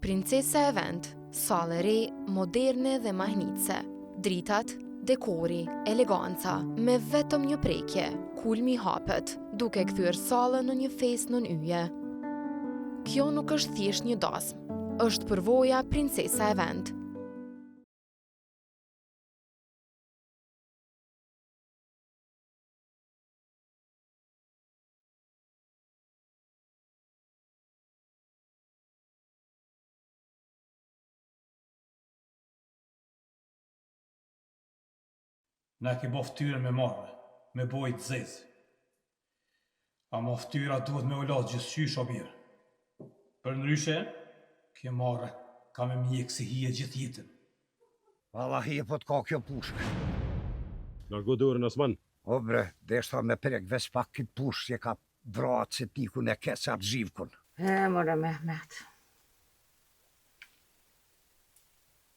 Princesa e vend, sallë e re, moderne dhe mahnitse. Dritat, dekori, eleganca, me vetëm një prekje, kulmi hapet, duke kthyer sallën në një festë nën yje. Kjo nuk është thjesht një dasmë, është përvoja Princesa e vend. Na ke bo ftyrën me marrë, me bojt zezë. Ama ftyra duhet me ullat gjithqysh o birë. Për ndryshe, ke marrë ka me mjekë si hije gjithë jetën. Vallahi e po t'ka kjo pushkë. Largo dorën Osman. O bre, deshta me prek veç pak këtë pushkë që ka vratë se pikun e keca të zhivkun. More Mehmet.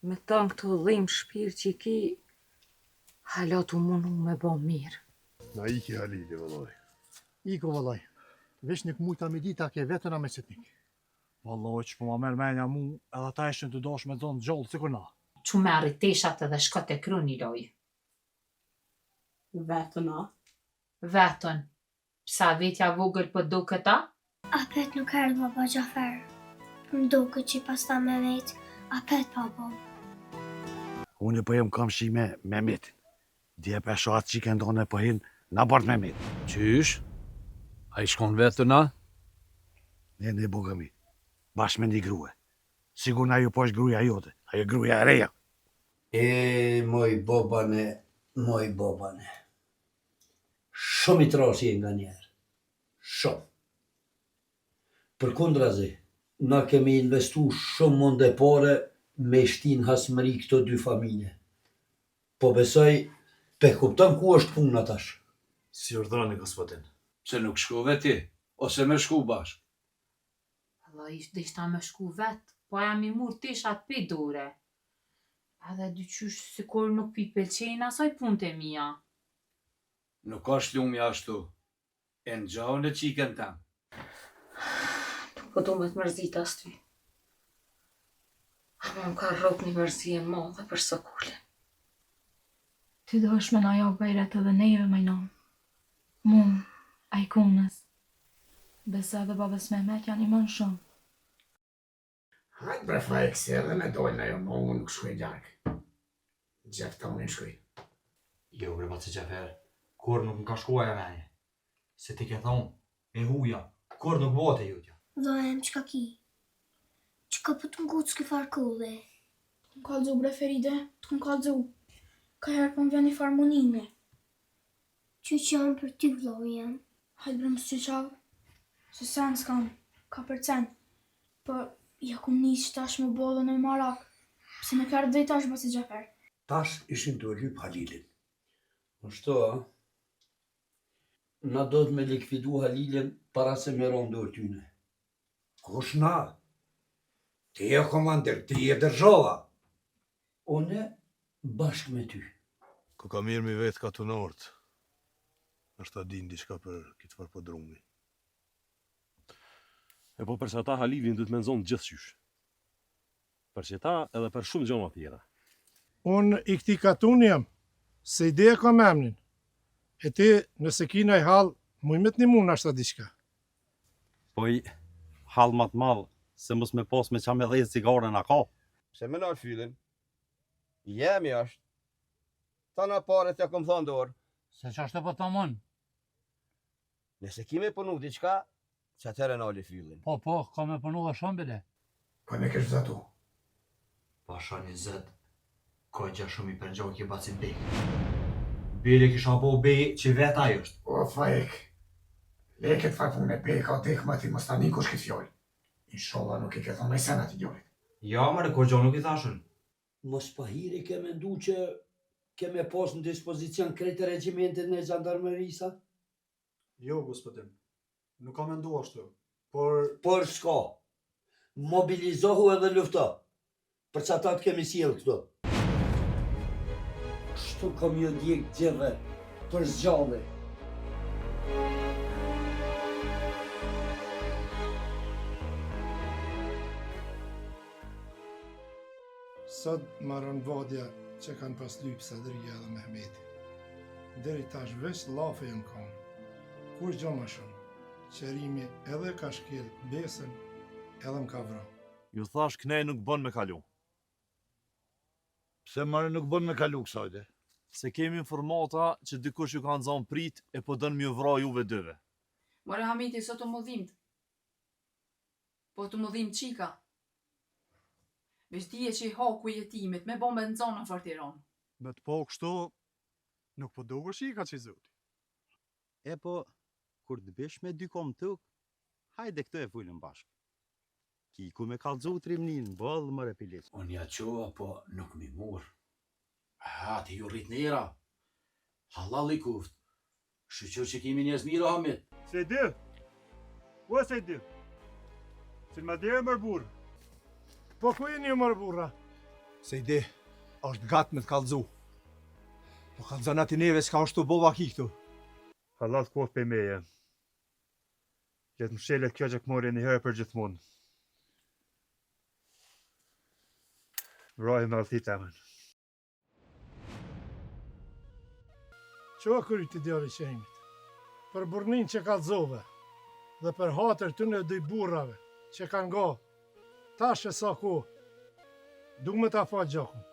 Me tonë këtu dhimë shpirë që i ki, halat u mundu me bo mirë. Na iki Halili, vëllaj. Iko vëllaj, veç një këmujta me dita ke vetëna me setnik. Vëllaj, që po ma merë menja mu, edhe ta ishën të dosh me zonë gjallë si kërna. Që me arriteshat edhe shkot e kru një loj. Vetëna? Vetën. Psa vetja vogël për do këta? Apet nuk erdhë baba Gjafer. Më duke që pas ta me vetë, apet baba. Unë po jem kam shi me Mehmetin. Dje për shatë që i këndonë e pëhin, na bart Mehmet. Qysh? A i shkon vetëna? Ne bogami, bashkë me një grue. Sigur na ju po është gruja jote, ajo gruja e reja. Moj bobane. Shumë i trashje nga njerë. Shumë. Për kundrazi, na kemi investu shumë monde pare me shtin hasmëri këto dy familje. Po besoj, pe kupton ku është puna tash. Si urdhani, gospodin. Se nuk shkove ti, ose me shku bashk. Allah ishta me shku vetë, po jam i mur tishat pe dore. Edhe dyqysh sikur nuk pi pëlqejnë asaj punët e mija. Nuk është lumja ashtu. E në gjahën e qiken tem. Po du me të mërzit as ty. Ama më ka rrok një mërzi e madhe për sokullin. Ty do është me na jo bajret edhe neve, majnon. Mun, a i kunës. Besa dhe babës Mehmet janë i mënë shumë. Hajtë bre fajk se edhe me dojnë na jo, ma unë nuk shkuj gjarkë. Gjefta unë i shkuj. Jo, bre baci Gjafer, kur nuk më ka shkuaj e menje. Se ti ke thonë, e huja, kur nuk bote jutja. Dojmë qka ki. Qka për të ngutë s'ki farë kulle. Të më kalëzu bre Feride, të më kalëzu. Ka herë për më vjen i farmonime. Që janë për ty vlojen. Hajtë bre më së qavë. Se sen s'kam, ka për cen. Për ja kum njës tash me bollën e marak. Pse me kërë dhe tash basi Gjafer. Tash ishin të lyp Halilin. Ashtu, a? Na do të me likvidu Halilin para se me rondor tyne. Kush na? Ti e komandir, ti e dërzhova. One bashkë me ty. Ku ka mirë mi vetë ka të nortë. Është ta din diçka për këtë farë po drumi. E po përsa ta Halilin du të menzonë gjithqysh. Për që ta edhe për shumë gjona tjera. Unë i këti katun jam, se ideja ka me emnin. E ti, nëse kina i halë, mujmet një mund ashta diçka. Po i halë matë malë, se mos me pos me qa me dhejë cigare në ka. Se me nërë fyllin, jemi ashtë. Ta në paret ja kom thonë dorë. Se që ashtë po të mënë? Nëse kime punu diqka, që atëre në ali fyllin. Po, ka me punu dhe shumë bile. Po me kështë zatu. Pasha një zed, ka gja shumë i përgjohë ki bacin bej. Bile kisha bo bej që vetë ajo është. O, fajek. Leket faj punë e bej ka dekma ti mos tani kush këtë fjoll. Inshallah nuk i ke thonë me sena ti djorit. Ja, mare, kur gjo nuk i thashën. Mos pahiri ke me ndu që keme pas në dispozicion krejtë regimentin e gjandarmerisa? Jo, gospodin. Nuk ka me ndu ashtu. Por s'ka. Mobilizohu edhe lufta. Për që ata të kemi sjellë këto. Shtu kam jo djek gjeve për zgjallë. Sot marrën vadja që kanë pas lypë Sadria dhe Mehmeti. Deri tash veç lafe janë kanë. Kur gjo më shumë, qërimi edhe ka shkel besën edhe më ka vra. Ju thash knej nuk bën me kalu. Pse marrë nuk bën me kalu kësajde? Se kemi informata që dikush ju ka nxon prit e po dën mjë vra juve dëve. More Hamiti, sot të më dhimt. Po të më dhimt qika. Veç dije që i haku i jetimit me bombe në zonë në Fortiron. Me të po kështu, nuk po duke shika që i zoti. E po, kur të bish me dy kom tuk, hajde këtë e fullën bashkë. Ki ku me kalëzu trimnin, bëllë më repilit. Unë ja qova, po nuk mi mur. Ha, ti ju rrit nera. Halal i kuft. Shqyqër që kimi njës mira, Hamit. Se dy? Ua se dy? Se ma dhe e mërbur. Po ku e një mërbura? Se dy, është gatë me të kalëzu. Po kalëzën ati neve s'ka është të bova ki këtu. Halal kohë për meje. Jetë më shelet kjo që këmori një herë për gjithmonë. Vrojë me altit e men. Qua këryti djali qenjit? Për burnin që kalzove dhe për hatër të në dy burrave që kanë go, tash e sa ku, du me ta fa gjakun.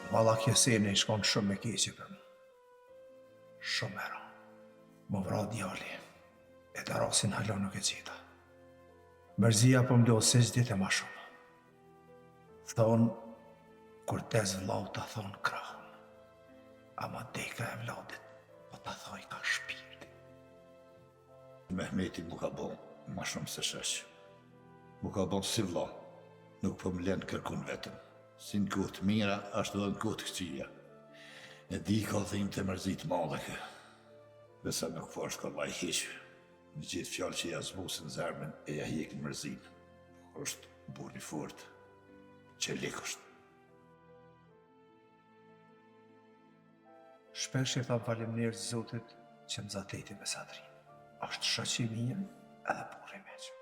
Valla kjesene i shkon shumë me keqe për mu. Shumë era. Më vra djali. E të rasin halo nuk e qita. Mërzia po mdo se zdit e ma shumë. Thonë, kur tez vlau ta thonë krahën. Ama deka e vladit, po ta thoj ka shpirti. Mehmeti mu ka bon, ma shumë se shesh. Mu ka bon si vlau. Nuk po më lenë kërkun vetëm. Si në kohë mira, ashtu edhe në kohë këqija. E di ka thim të mërzit madhe kë. Besa nuk po është ka vaj heqë. Në gjithë fjallë që ja zbusën zërmen e ja hjek në mërzin. është burri fort, që likësht. Shpesh e tha faleminderit Zotit që më zateti me Sadrin. Është shoqi i mirë edhe burri i meq.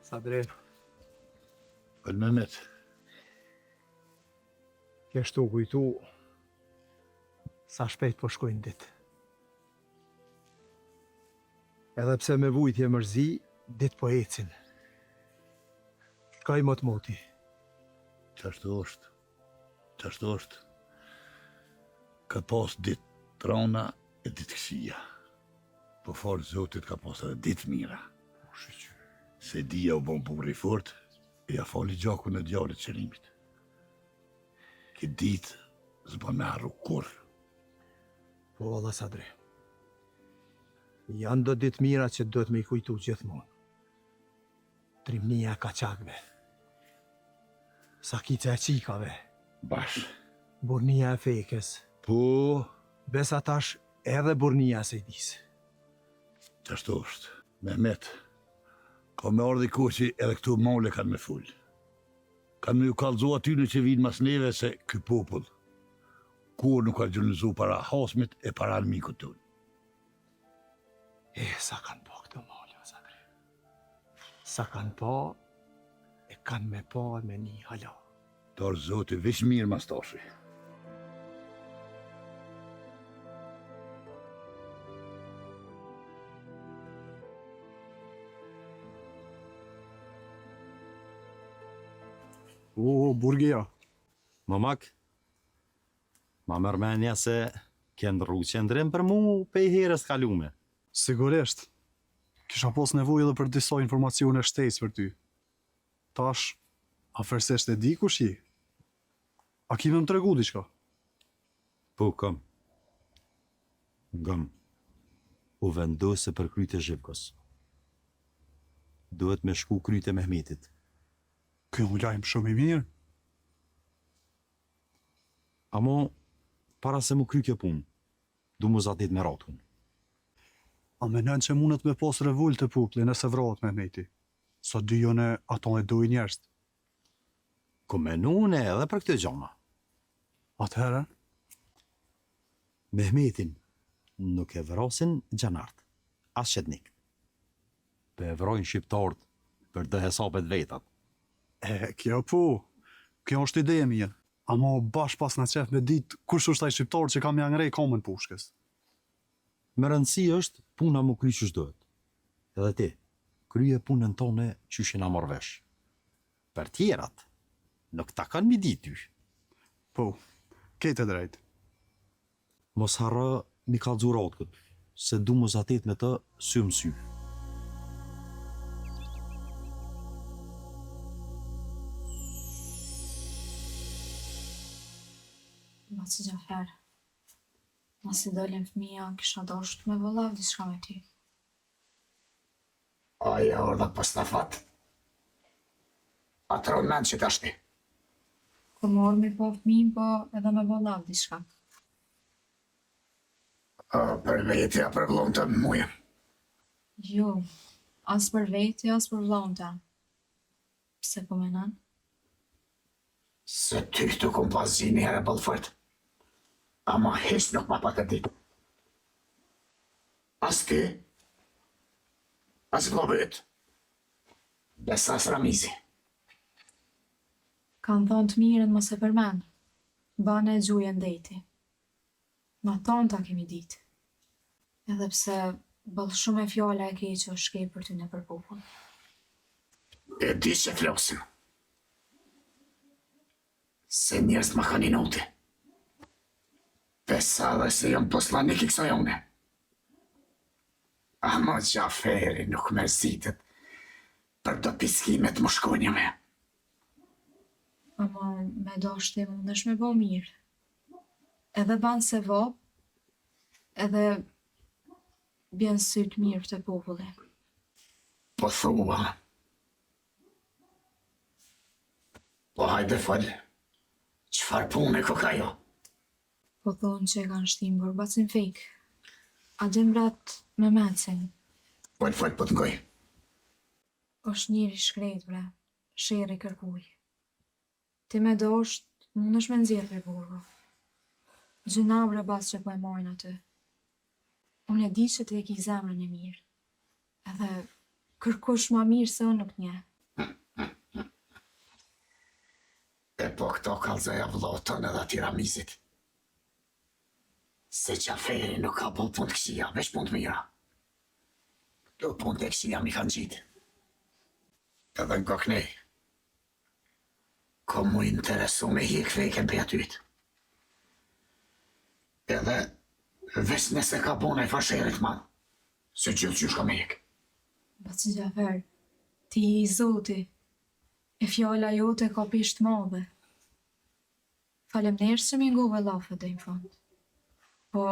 Sadri. Mehmet. Kështu kujtu sa shpejt po shkojnë ditë. Edhe pse me vujtje mërzi, ditë po ecin. Shkaj mot moti. Qashtu është. Ka pas ditë trona e ditë kësia. Po falë Zotit ka pas edhe ditë mira. Se dia u bon burri fort, e ja fali gjakun e djallit qërimit. Këtë ditë zba me harru kur. Po, Allah Sadri. Janë do ditë mira që do të me i kujtu gjithmonë. Trimnia kaçakve. Sakica e qikave. Bash. Burnia e fekes. Po. Besa tash edhe burnia se i disë. Qashtu është. Mehmet, ka me ardhi koqi edhe këtu male kanë me full. Kanë me ju kallëzu atyne që vinë mas neve se ky popull kur nuk ka gjënëzu para hasmit e para armikut tonë. Sa kanë po këtë male, Sadri. Sa kanë po, e kanë me po me një hala. Dorë Zoti, vish mirë mas tashi. Burgia. Mamak, ma mërmenja se kënë rru qëndrim për mu pe i herës kalume. Sigurisht. Kisha pos nevojë edhe për disa informacione shtesë për ty. Tash, afërsisht e di kush je? A kime më tregu diçka? Po, kam. Gëm. U vendose për kryt e Zhivkos. Duhet me shku kryt e Mehmetit. Kjo mu lajmë shumë i mirë. Amo, para se mu kry kjo punë, du mu zatit me ratun. A menen që mundet me pas revolt të popli nëse vrahet Mehmeti? Sa dyjone ato e dojnë njerëz. Ku menune edhe për këtë gjana. Atëherë? Mehmetin nuk e vrasin gjanart, as qetnik. Pe e vrojnë shqiptarët për dhe hesapet vetat. Kjo po, kjo është ide e mia. Amo bash pas në qef me ditë kush është ai shqiptar që kam janë rej komën pushkës. Më rëndësi është puna mu kry qysh dohet. Edhe ti, krye punën tone qysh e na marrë vesh. Për tjerat, nuk ta kanë mi ditë ty. Po, kete drejt. Mos harra mi kallëzu rotkët, se du mu zatit me të sy më sy. Masi Gjafer, masi dalim fëmija, kisha dasht me vëllav diçka me ty. Aja orda pas në fat. Atëron men që t'ashti. Kur morë me po fëmijin, po edhe me vëllav diçka. Për vetja për vllon të muje. Jo, as për veti, as për vllon të. Pse po menan? Se ty këtu kom pas zini herë bëllëfort. Ama hes nuk ma pa të ditë. As ti, as vlobet, besa as Ramizi. Kanë thonë të mirën mos e përmen. Bane e gjuje ndeti. Ma tonë ta kemi ditë. Edhe pse bëllë shumë e fjalla e keqë o shkej për ty në për popull. E di që flosin. Se njerëz ma kanë i noti. Besa dhe se jam poslanik i kësa jone. Ama Gjaferi nuk mërzitet për do piskimet më shkonja me. Ama me dashti mundesh me bo mirë. Edhe banë se vop, edhe bjen sytë mirë të populli. Po thua. Po hajde falë. Qfar punë e ka jo? Po thonë që e kanë shtimë gorbacin fejkë. A din brat me mecin. Falë po të ngoj. Është njëri shkrejt, bre. Sheri kërkuj. Ti me dosht, mundesh me nxjerr për burgo. Gjëna bre bas që po e mojnë aty. Unë e di që ti e ki zemrën e mirë. Edhe kërkush ma mirë se unë nuk nje. E po këto kalzoja vllotën edhe ati Ramizit. Se Gjaferi nuk ka bo punë të kësia, veç punë të mira. Do punë të kësia mi kanë gjitë. Edhe nga kënej. Ko mu interesu me hik fejken për atyt. Edhe Ves nëse ka bona i fasherit madh. Se gjithë qysh ka me jek. Baci Gjafer, ti je i Zoti, e fjala jote ka pisht madhe. Faleminderit se mi ngove lafët dhe në fund. Po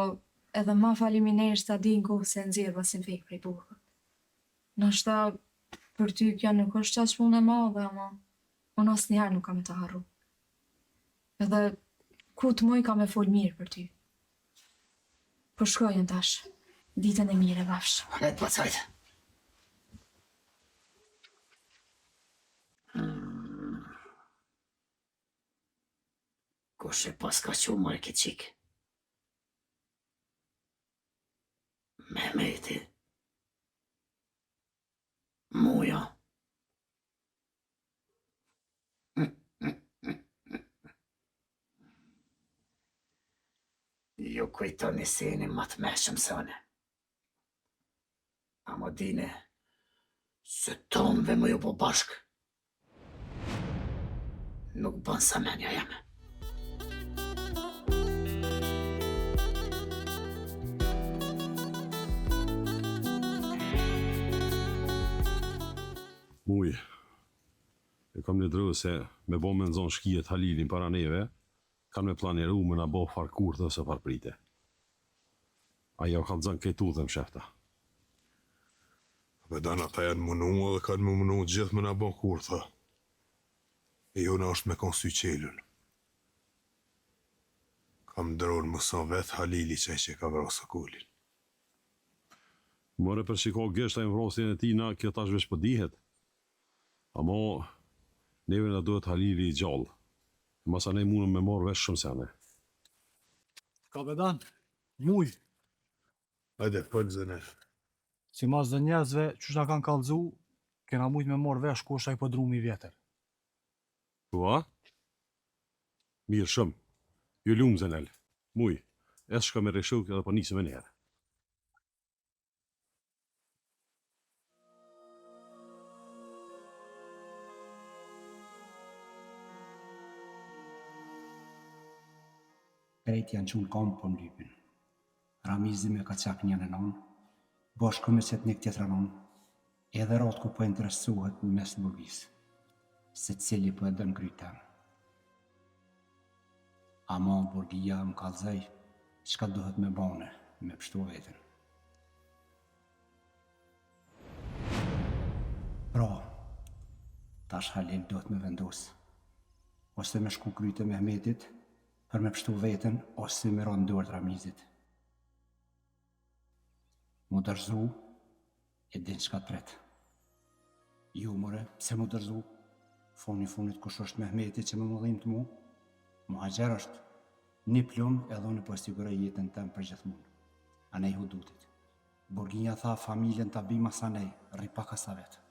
edhe ma faleminderit se di ngove se nxjerrë basin fik prej burgut. Nashta për ty kjo nuk është qaq punë e madhe, ama unë asnjëherë nuk kam e të harru. Edhe ku të muj kam e fol mirë për ty. Po shkojnë tash, ditën e mire bafsh. Hajt pacajt. Kush e pas ka që mërë këtë qikë? Mehmeti. Muja. Ju kujtoni seni ma të meshëm sëne. Amo dine, se tomve më ju po bashk. Nuk bën sa menja jeme. Muj, e kam një drë se me bo me nëzon shkijet Halilin para neve, kanë me planiru me na bo far kurthë ose far prite. Ajo ka të zënë këtë udhëm shefta. Me dana ta janë mënu dhe kanë më mënu gjithë me na bo kurthë. E jona është me konë sy qelën. Kam dronë mëson vetë Halili që ka vrosë kullin. Mëre për shiko geshta e vrosjen e tina, kjo tash vesh për dihet. Amo, neve na duhet Halili i gjallë. Masa ne mundëm me marrë vesh shumë sene. Kapetan, muj. Hajde, pëllë zëne. Si mas dhe njerëzve që na kanë kallëzu, kena mujt me marrë vesh ku është ai podrumi vjetër. Ua? Mirë shumë. Ju lumë zënel. Muj, es shka me reshuk edhe po nisëm e njerë. Krejt janë qunë kam për mlypin. Ramizi me ka qak një në nonë, bashkë me qëtë një tjetër nonë, edhe ratë ku po interesuhet në mes burgisë, se cili po e dënë kryten. Ama burgia më kalzej, qka duhet me bane, me pështu vetën. Pra, tash Halil duhet me vendosë, ose me shku kryte Mehmetit, për me pështu vetën, ose me ronë dorë të Ramizit. Mu dërzu, e din qka të pretë. Ju, more, pse mu dërzu? Foni funit kush është Mehmeti që me më dhim të mu? Muhajgjer është një plumë edhe unë po siguroj jetën tëmë për gjithmonë. Anej hudutit. Burginja tha familjen të bima sa nej, ripa ka sa vetë.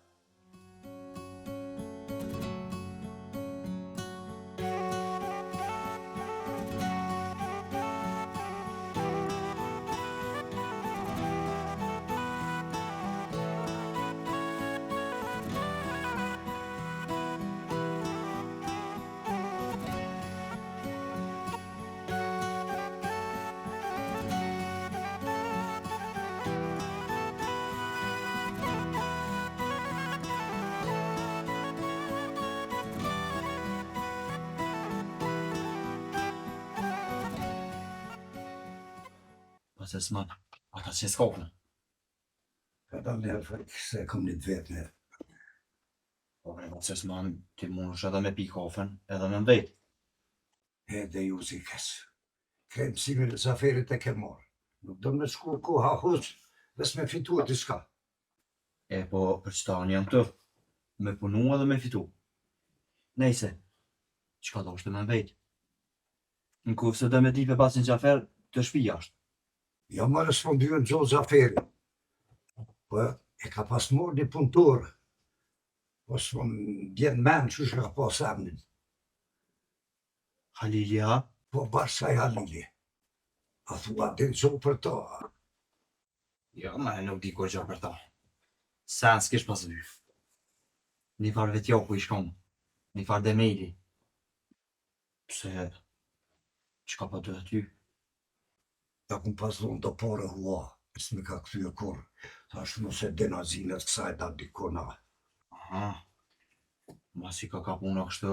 Se s'man, ata që s'kopnë. Ka da me fërk se kom një të vetë me. Po bre, se s'man, ti mund është edhe me pi kafen, edhe me mbet. Edhe ju si kes. Krem simin e zaferit e ke marë. Nuk do me shku ku hahus, dhe s'me fitu e diska. E po, për qëta një jam të, me punu edhe me fitu. Nejse, qka do është me mbet? Në kufë se dhe me dipe pasin Gjafer, të shpija është. Ja më respondyën Gjo Zaferi. Po e ka pas mor një punëtorë. Po s'më bjen men që shka pas emnin. Halili, ha? Po bashkaj Halili. A thua din Gjo për ta. Ja, ma e nuk di kur Gjo për ta. Sen s'kish pas vyf. Një farë vetjoku i shkom. Një farë Demeli. Pse, qka po të ty? Ja kum pasdhun do pare hua, s'me ka këthyë kur. Thash mos e dena zinët kësaj da dikona. Aha. Masi ka puna kështë,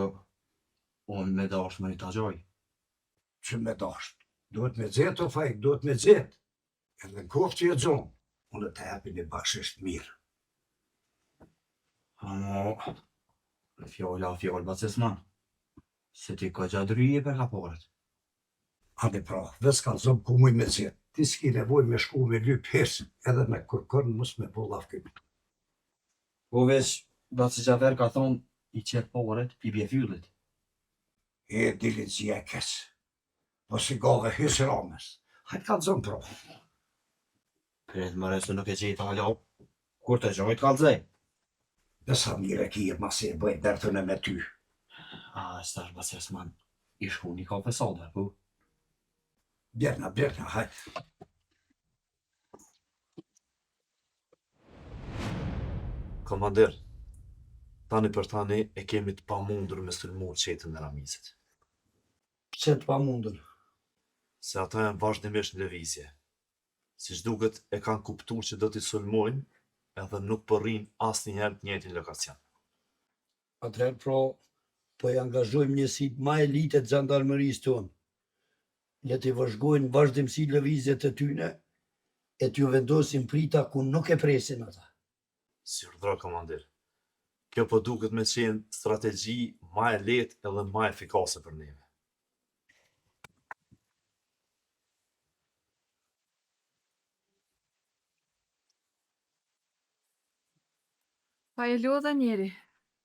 unë me dasht me një të gjoj. Që me dasht? Duhet me zetë o fajk, duhet me zetë. Edhe në kohë që e gjonë, unë të hapin e bashkësht mirë. Amo, fjolla bacesman. Se ti ka gjadryje për kaporet. Ane pra, ves ka zonë ku muj me zetë. Ti s'ki nevoj me shku me lyp hersin, edhe me kërkën mus me po lafkën. Po veç, Baci Gjafer ka thonë, i qep poret, i bje fyllit. E dilit zja kesë. Po si gave hysë ramës. Hajtë ka zonë pra. Pret më resu nuk e qitë hala, kur të gjojt kalzej. Besa mire kje masi e bëjt dërtën e me ty. Stash bacesman, i shku një kafe soda, po? Bjerna, hajtë. Komandir, tani për tani e kemi të pamundur me sulmu qetën e Ramizit. Pse të pamundur? Se ata janë vazhdimisht në lëvizje. Si duket e kanë kuptu që do t'i sulmojnë, edhe nuk përrin asnjëherë të njëjtin lokacion. Atëherë pro, po e angazhojmë njësit ma elite të xhandarmerisë tonë. Le t'i vazhdojnë vazhdimsi lëvizjet e tyne, e t'ju vendosin prita ku nuk e presin ata. Si urdhro, komandir. Kjo po duket me qenë strategji ma e lehtë edhe ma efikase për neve. Pa e lodha njeri.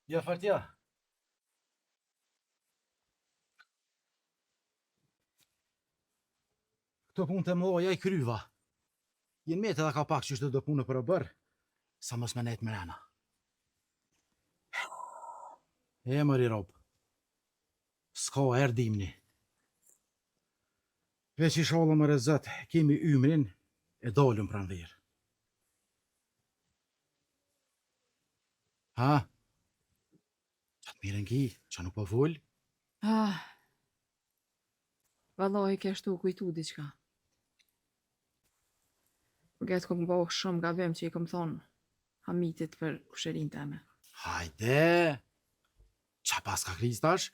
Jo, fartja. Këto punë të mëloja i kryva. Jenë me të dhe ka pak që shtë do punë për o bërë, sa mos me nejtë mrena. E mëri robë. S'ka erdimni. Veç i shalë më rezët, kemi ymrin e dalëm pranë dhirë. Ha? Qatë mirën ki, që nuk po full? Valoj ke shtu kujtu diqka. Përget kom bëhë shumë gabim që i kom thonë Hamitit për kusherin teme. Hajde! Qa pas ka kriz tash?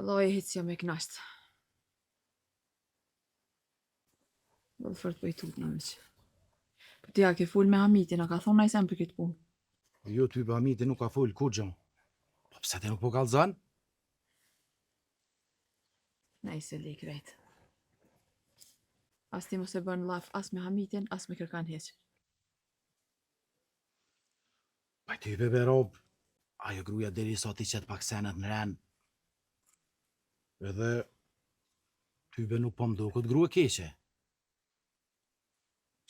Valoj e hitë si jam e knasht. Valë fërt për i tut në mëqë. Për tja ke full me Hamitin, a ka thonë najsen për këtë punë. Jo ty për Hamitin nuk ka full, kur gjën? Po pse te nuk po kalzan? Najse li krejt. As ti mos e bën laf as me Hamitin, as me kërkan heq. Pa ty bebe rob, ajo gruja deri sot i qëtë pak senet në ren. Edhe ty be nuk po mdo këtë grua keqe.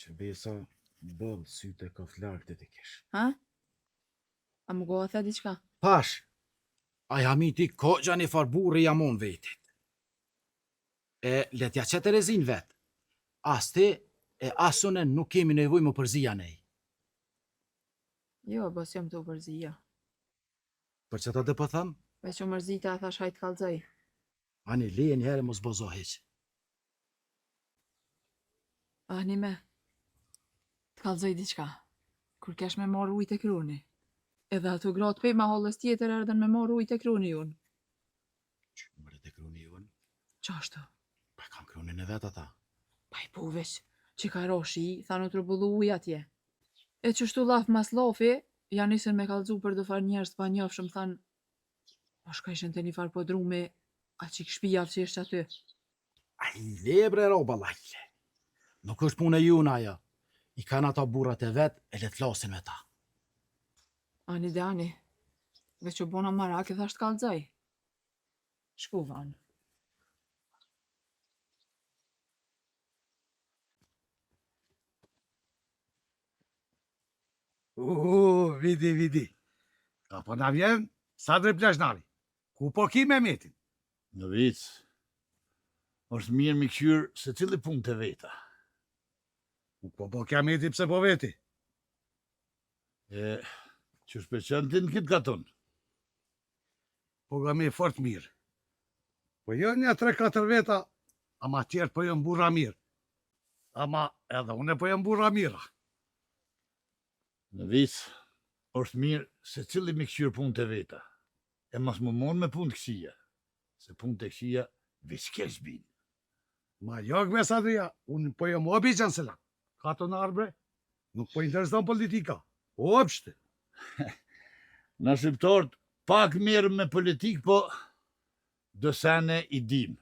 Që besa bëllë syte ka flarë të të kish. Ha? A më goha the diqka? Pash, aj Hamiti ko gja një farburri jamon vetit. E letja që të rezin vet. As ti e asune nuk kemi nevoj më përzija nej. Jo, bës jam të përzija. Për që ta dhe për thëmë? Veç u mërzita a thash hajt kalzoj. Ani leje njëherë mos bozo heq. Ani me, të kalzoj diqka. Kur kesh me marrë ujtë e kruni. Edhe ato gratë pej ma hollës tjetër erdhen me marrë ujtë e kruni unë. Që mërët e kruni unë? Qashtu? Pa kam krunin e vetë ata. Pa i po veç, që ka roshi, tha në trëbullu uj atje. E që shtu laf mas lafi, janë nisën me kalzu për do far njerës pa njofshëm, thanë, po shka ishen të një farë po drume, a që i këshpija që ishtë aty. A i lebre roba lajle. Nuk është punë e ju në aja. I kanë ata burrat e vetë e le të flasin me ta. Ani dhe ani, veç u bona marak e thasht kalzaj. Shku vanë. Vidi. Ka po na vjen, sa dre plazhnari. Ku po ki me metin? Në vitë, është mirë me këshyrë se cili punë të veta. Ku po kja meti pse po veti? E, që shpeqen ti në kitë gaton? Po ga me fort mirë. Po jo një 3-4 veta, ama tjerë po jënë burra mirë. Ama edhe une po jënë burra mira. Në visë, është mirë se cili me këshyrë punë të veta. E mas më monë me punë të kësia. Se punë të kësia veç kesh binë. Ma jog me Sadria, unë po jëmë obi Gjansela. Ka të në arbre, nuk po intereson politika. Opshte. Në shqiptarët pak mirë me politikë, po dësene i dim.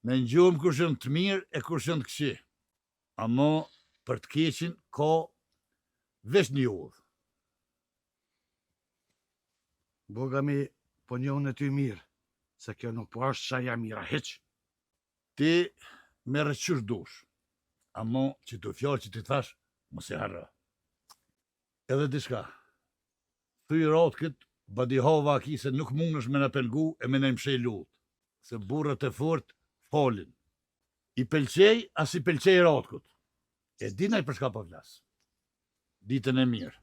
Me në gjumë kur shënë të mirë e kur shënë të kësi. Amo për të keqin ka veç një udhë. Bogami, po njohën e ty mirë, se kjo nuk po është qaja mira, heq. Ti me rëqysh dush, amo që të fjallë që ti thash, mos e harra. Edhe diçka, thuj ratë këtë, badi hava aki se nuk mund është me në pelgu e me në mshej lutë, se burët e fort falin. I pelqej, as i pelqej ratë këtë. E dinaj për shka pa vlasë. Ditën e mirë.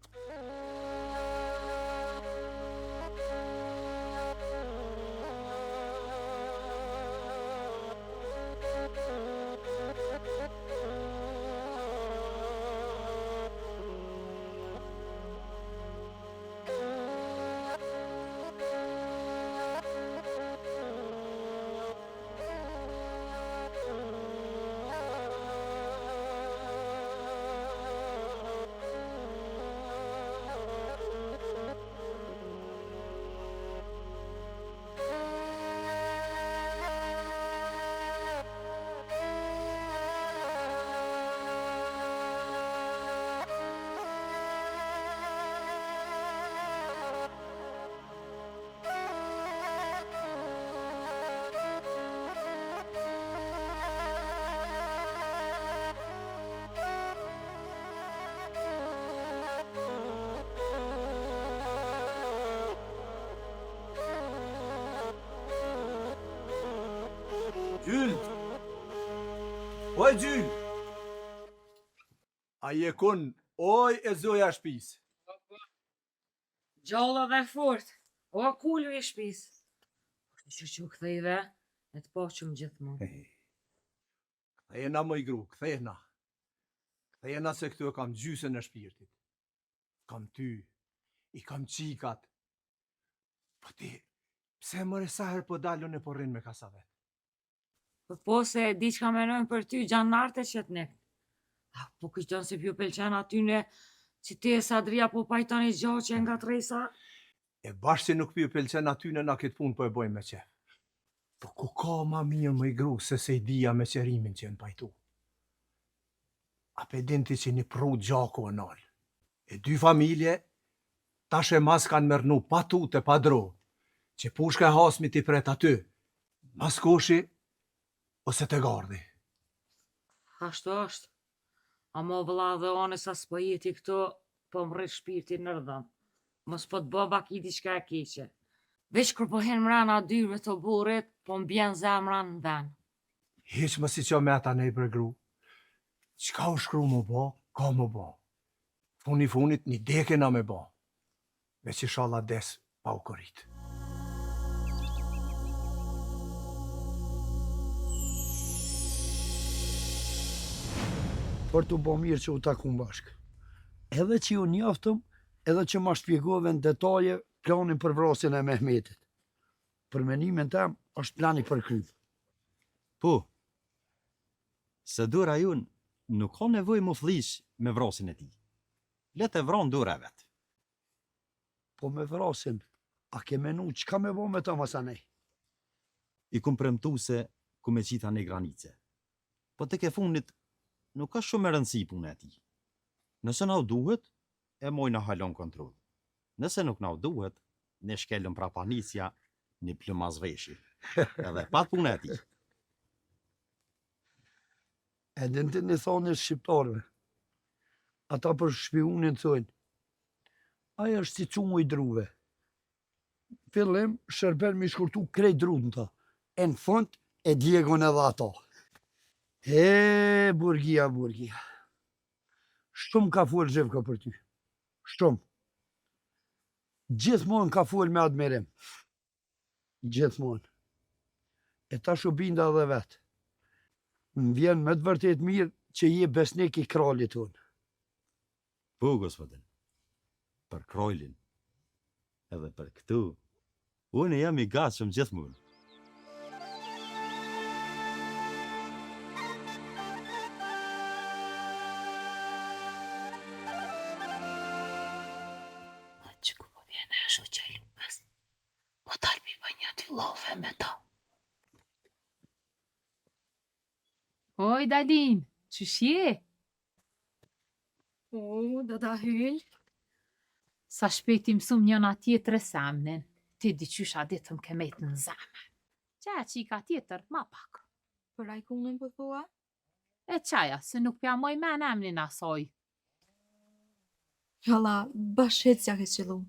Gjyll! Oj, Gjyll! A je kun, oj e zoja shpis. Gjalla dhe fort, o kullu i shpis. Që që këthejve, e të po që më gjithmonë. Këthejna më i gru, këthejna. Këthejna se këtu e kam gjysën e shpirtit. Kam ty, i kam qikat. Po ti, pse mëre sa her po dalën e porrin me kasave? Po se di që ka menojnë për ty gjanë narte që të nekë. Po kështon se pjo pelqen atyne që ti e Sadria po pajton i gjohë që nga tresa? E bashkë që nuk pjo pelqen atyne na këtë punë po e bojmë me qef. Po ku ka ma mirë më i gru se se i dija me qerimin që në pajtu. A pe dinti që një pru gjako e nalë. E dy familje, tash e mas kanë mërnu pa tut e pa dro, që pushka e hasmi t'i pret aty, mas koshi, ose të gardi. Ashtu është. Amo vëlla dhe one sa s'po jeti këto, po më rrit shpirtin në rëdhëm. Mos po të bëba ki diçka e keqe. Veç kur po hen mrana dyrve të burit, po m'bjen zemra në ven. Hiq më si që me ata nej për gru. Qka u shkru më bo, ka më bo. Funi funit një deke na me bo. Veç i shala des pa u korit. Për të bo mirë që u takun bashkë. Edhe që ju njoftëm, edhe që ma shpjegove në detaje planin për vrasjen e Mehmetit. Për menimin tem, është plani për kryp. Po, se dura jun nuk ka nevoj më flish me vrasjen e ti. Let e vran dura vetë. Po me vrasin, a ke menu që ka me bo me ta masanej? I kum premtu se ku me qita një granice. Po të ke fundit, nuk ka shumë e rëndësi punë e ti. Nëse na u duhet, e mojna halon kontrol. Nëse nuk na u duhet, ne shkelëm pra panisja një plumazveshi. Edhe pat punë e ti. E din të një thonë shqiptarëve. Ata për shpionin thojnë. Aja është si qumu i druve. Fillim, shërben mi shkurtu krejt drut në ta. E në fund, e djegon edhe ato. Burgia. Shumë ka full Zhivka për ty. Shumë. Gjithmonë ka full me admirim. Gjithmonë. E ta shu binda dhe vetë. Më vjen me të vërtet mirë që je besnik i kralit unë. Po, gospodin. Për krojlin. Edhe për këtu. Unë jam i gatshëm gjithmonë. Që ku po vjen e shoqja e Lukës. Po talpi për një dy lofe me ta. Oj, Dalin, qysh je? O, dada hyll. Sa shpejt i mësum njëna tjetër e semnin. Ti di qysh a ditëm kemet në zemë. Qaja qika tjetër, ma pak. Për ajkunën po thua? E qaja, se nuk pja moj men emnin asoj. Jalla, bashkëtja ke qëllu.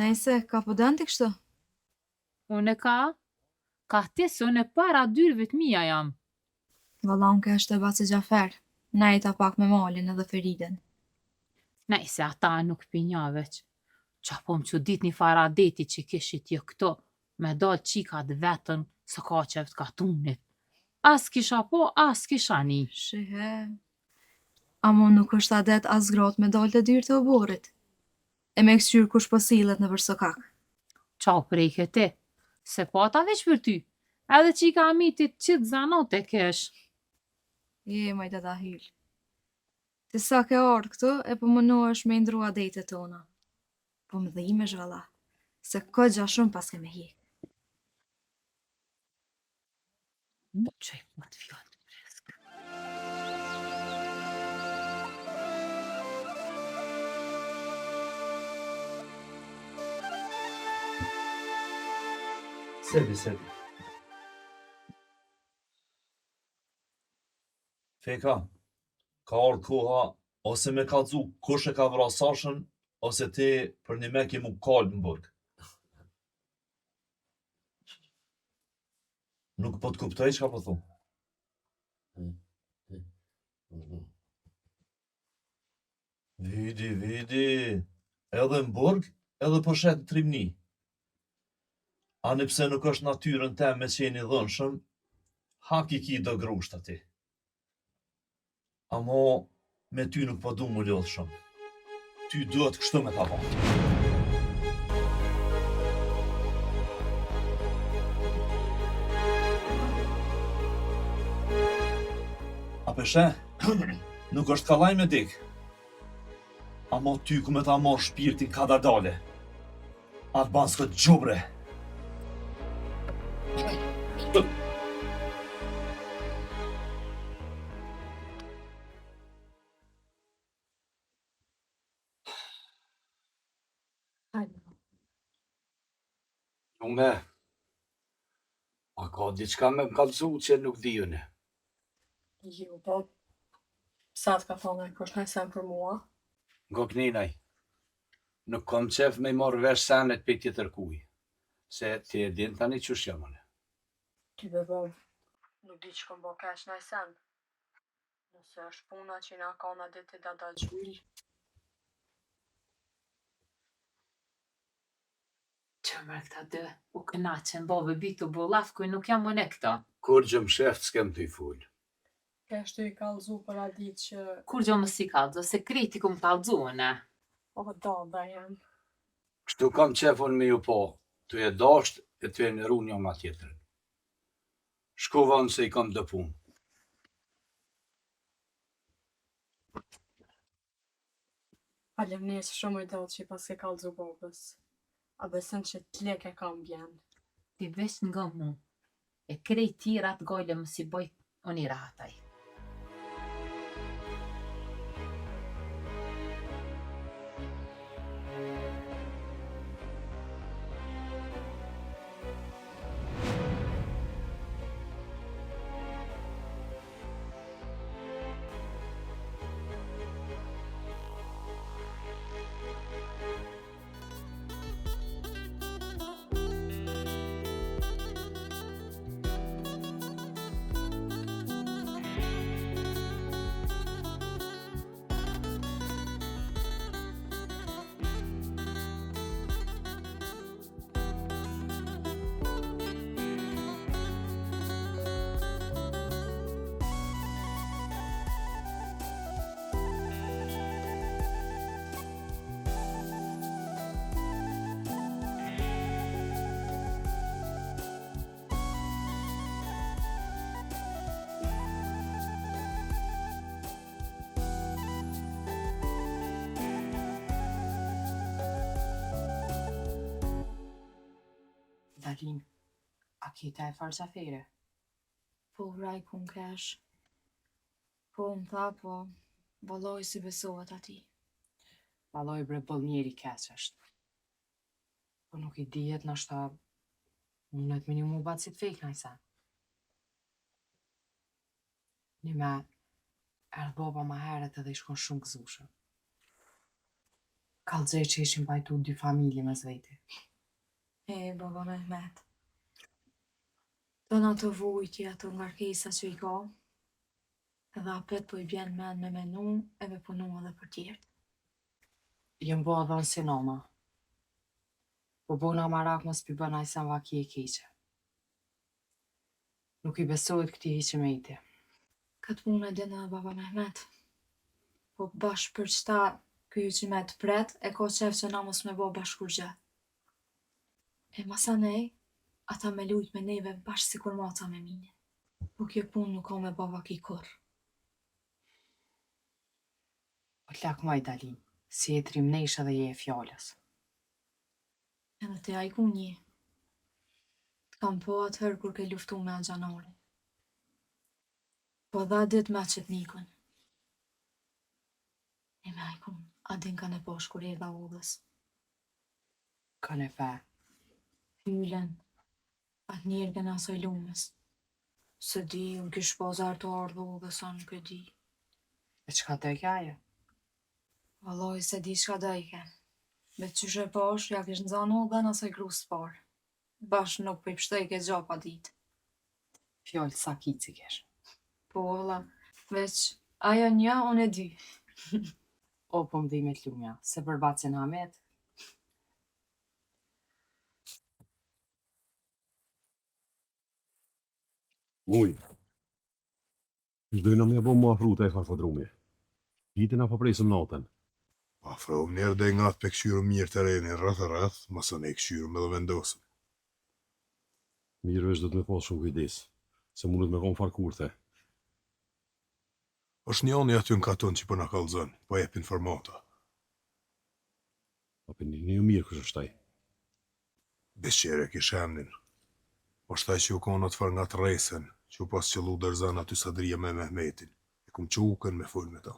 Nejse, ka pëdën të kështë? Unë ka? Ka tisë, unë e para dyrëve të mija jam. Valla, unë ka është e baci Gjafer. Nejta pak me malin edhe Feriden. Nejse, ata nuk pinja veç. Qa po më që dit një fara deti që kishit jo këto, me dal qikat vetën së kaqeve të katunit. As kisha po, as kisha një. Shihe. Amo nuk është adet as grot me dal të dyrë të oborit. E me këqyr kush po sillet në vërsokak. Qau prejke ti, se po ata veç për ty, edhe qika amitit qitë zanot e kesh. Je, maj dada hyll. Ti sa ke ardhë këtu, e po mënohesh me ndru adetet tona. Po më dhime zhvalla, se këgja shumë pas ke me hi. Qaj më të fjallë të freskë. Sebi. Feka, ka ardhë koha ose me kallzu kush e ka vra Sashën, ose ti për një me ke mu kalë në burg. Nuk po të kuptoj që ka po thu. Vidi, edhe në burg, edhe po shet në trimni. Ani pse nuk është natyrën te me qeni dhënshëm, hak i ki do grusht ati. Amo, me ty nuk po du mu lodhë shumë. Ty duhet kështu me ta ba. A peshe, nuk është kalaj me dik. Amo ty ku me ta mor shpirtin ka dardale. Atë banë s'kët gjubre. Ume, a ka diçka me më kallëzu që nuk di une? Jo, po, sa të ka thonë e kush nëjë sen për mua? Ngo kninaj, nuk kom qef me i morë vesh senet për tjetër kuj, se ti e din tani qësh jamone. Ty bebo, nuk di që kom bo kesh nëjë sen. Nëse është puna që na ka na ditë da da gjyll. Që mërë këta dë, u këna që në bove bitu bolaf, kuj nuk jam unë e këta. Kur gjëm sheft s'kem të i full. Keshtu i kallëzu për a ditë që... Kur gjo më si kalzo, se kriti ku më kalzo në. O, da jam. Kështu kam qefon me ju po, të e dasht e të e nëru një nga tjetër. Shkova se i kam dë punë. Faleminderit shumë i dallë që i pas ke kallëzu babës. A besën që t'lek e kam bjen. Ti vesh nga mu, e krej tirat gojle më si boj unë i rataj. Dalin, a kita e farë qafere? Po vraj kun kesh. Po më tha, po valoj si besohet ati. Valoj bre bëll njeri keq është. Po nuk I dihet nashta mundet minimum bacit fake najsa. Një me erdh baba ma heret edhe I shkon shumë gëzushëm. Kallxej që ishin bajtu 2 familje mes veti. E, baba Mehmet. Të në të vujtje ato ngarkesa që I ka, edhe apet po I vjen men me menu e me punu edhe për tjertë. Jem bo edhe në sinoma. Po bona marak mos pi bën ajsa vaki e keqe. Nuk I besohet këti hiqe me iti. Këtë punë e dinë edhe baba Mehmet. Po bashkë për qëta ky që me të pret, e ka qef që na mos me bo bashkur gjë. E masanej, ata me lujt me neve bashkë si kur maca me minin. Po kjo punë nuk ka me baba ki kur. O lak maj Dalin, si e trimnesh edhe je e fjallës. Edhe te ai ku një. Të kam po atëherë kur ke luftu me Alxanari. Po dha dit me qëtë nikën. E me ajkun, a din ka ne posh kur erdha udhës. Ka ne fe. Hyllen, atë njerë gëna asoj lumës. Se di, unë kish pozar të ardhë udhës, a nuk e di. E qka të e kjaje? Valloj se di qka dojke. Me qyshe posh, ja kish nëzanu dhe nësoj grusë parë. Bash nuk për I pështejke gjapa ditë. Fjollë sa kici kesh. Po, valla, veç ajo një, unë e dy. O, po më dhime t'lumja, se për bacin Hamet. Muj. Shdojna me bo mua fruta e farfodrumi. Hitin apo presëm natën. Afro njerë dhe nga të pe këshyru mirë të rejnë rrëth, masa ne këshyru me dhe vendosëm. Mirë veç do të me pas shumë kujdes, se mundet me kon farkurte. Është një anë aty në katon që po na kallëzën, po jep informata. Apo një mirë kush është ai. Besqere kish emnin. Është ai që u konë atë far nga të rejsen, që u pas qëllu dërzan aty Sadria me Mehmetin. E kum qukën me full me ta.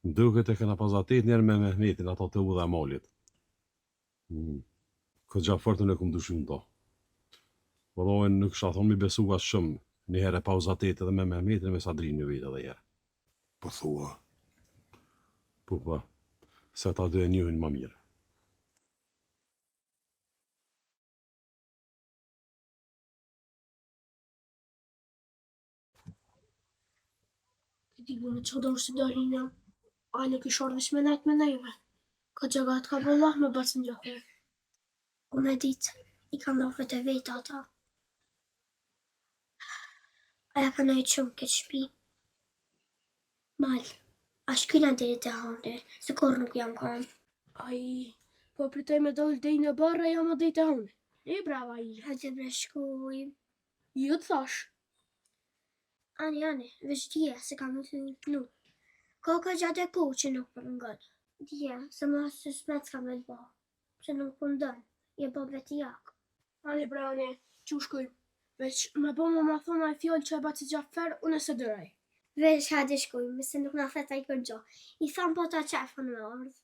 Duket e kena pazatet njerë me Mehmetin, ato të u dhe malit. Këtë gjafartën e kum dushun to. Vëllojnë nuk shta thonë mi besu as shumë, një herë e pauzatet edhe me Mehmetin e me Sadrin një vitë edhe jere. Po thua? Po, se ta dhe njohin ma mirë. Ti di më në që dorë si Dalina, a nuk I shordish me nejt me nejve. Ka gjagat ka bëllah me basën Gjafer. Unë e ditë, I ka ndafet e vetë ata. Aja ka nejt shumë këtë shpi. Mal, a shkyna deri të hande, se kur nuk jam kam. Ai, po pritoj me dollë dej në barra jam a dej të hande. E brava I. Hajde bre shkuj. Jo të thash. Ani, veç dje se kam në Koka gjatë e ku që nuk përngon. Dje, se më asë smet s'kam me l'ba. Se nuk përndon, je bo veti jak. Ani, bre, që shkuj. Veç, me bo ma thona e fjoll që e baci Gjafer, unë e se dëraj. Veç, hajde shkuj, se nuk na theta I kërgjo. I tham po ta qefën me ardhë.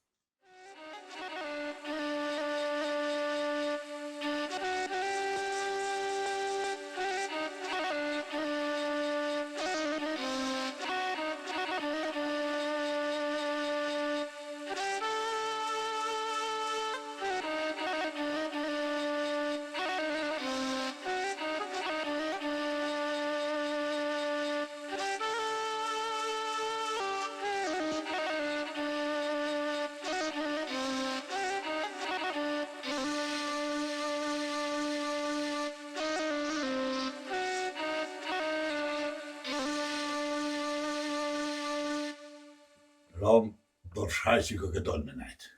Ram, do shaj që kë këtë me nejtë.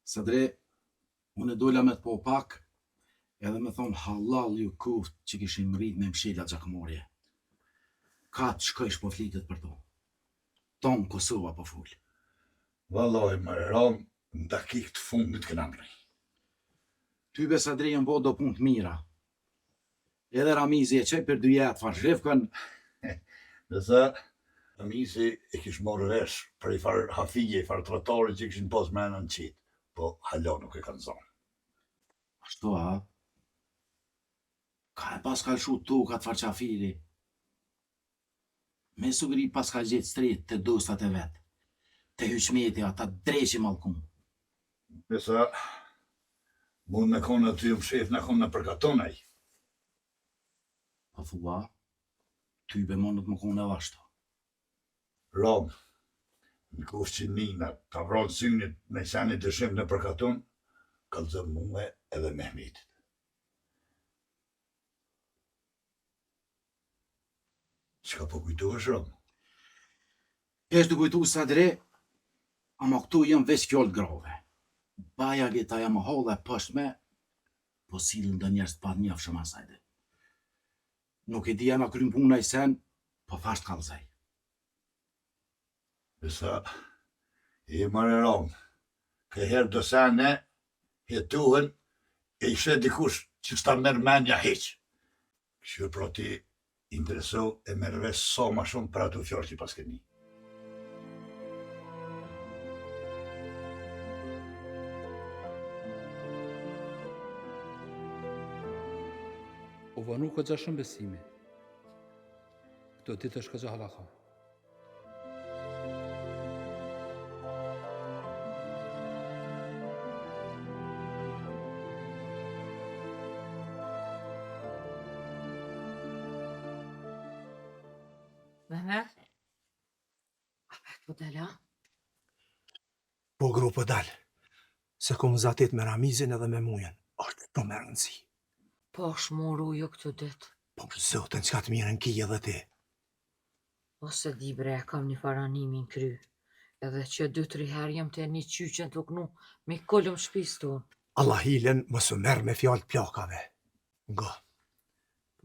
Sadre, unë e dolla me të po pak, edhe me thonë halal ju kuft që kishin mrit me mshela gjakmorje. Ka të shkojsh po flitet për to. Tonë Kosova po full. Vallaj, më Ram, Në dakikë të fundit këna mrej. Ty Besadri në bo do punë të mira. Edhe Ramizi e qej për 2 jetë, farë shrifkën. Nëse Ramizi e kish morë vesh për i farë hafije, i farë tratari që kishin pas mena në qitë, po halo nuk e kanë zonë. Ashtu, a? Ka e pas kalshu tu ka të farë qafiri. Me sugri pas ka gjithë strit të dostat e vetë. Të hyqmeti ata dreqi malkun. Nëse mund me konë aty më shef në konë në përkatonaj. Po thua, ty be mundët më konë e vashto. Rob, në kush që Nina ka vronë synit me sani dëshim në përkaton, ka të zëmë mume edhe Mehmetit. Qka po kujtu është, Rob? Eshtë të kujtu sa dre, ama këtu jam veç fjollë grave. Baja gita jam a holla e pështme, po silën dhe njerës të pa njëfshëm asajde. Nuk e di jam a krym puna i sen, po thasht kalzaj. Nësa, e mërë Rob, këherë do sene, jetuhen, e ishe dikush që s'ta merë menja heq. Këshur pro ti intereso e merë vesh so ma shumë për ato fjorë që pas këni. O vanu këtë gjashën besimi. Këto ditë është këtë halaka. Mehmet? Apet po dela? Po grupë dalë, se kom zatit me Ramizin edhe me mujen, është të më rëndësi. Po shmoru jo këtë ditë. Po zotën që ka të mirën ki edhe ti. Ose di bre, kam një faranimin kry. Edhe që 2-3 herë jam të një qyqen të kënu me kollëm shpis tonë. Allah hilen më së merë me fjallë plakave. Nga,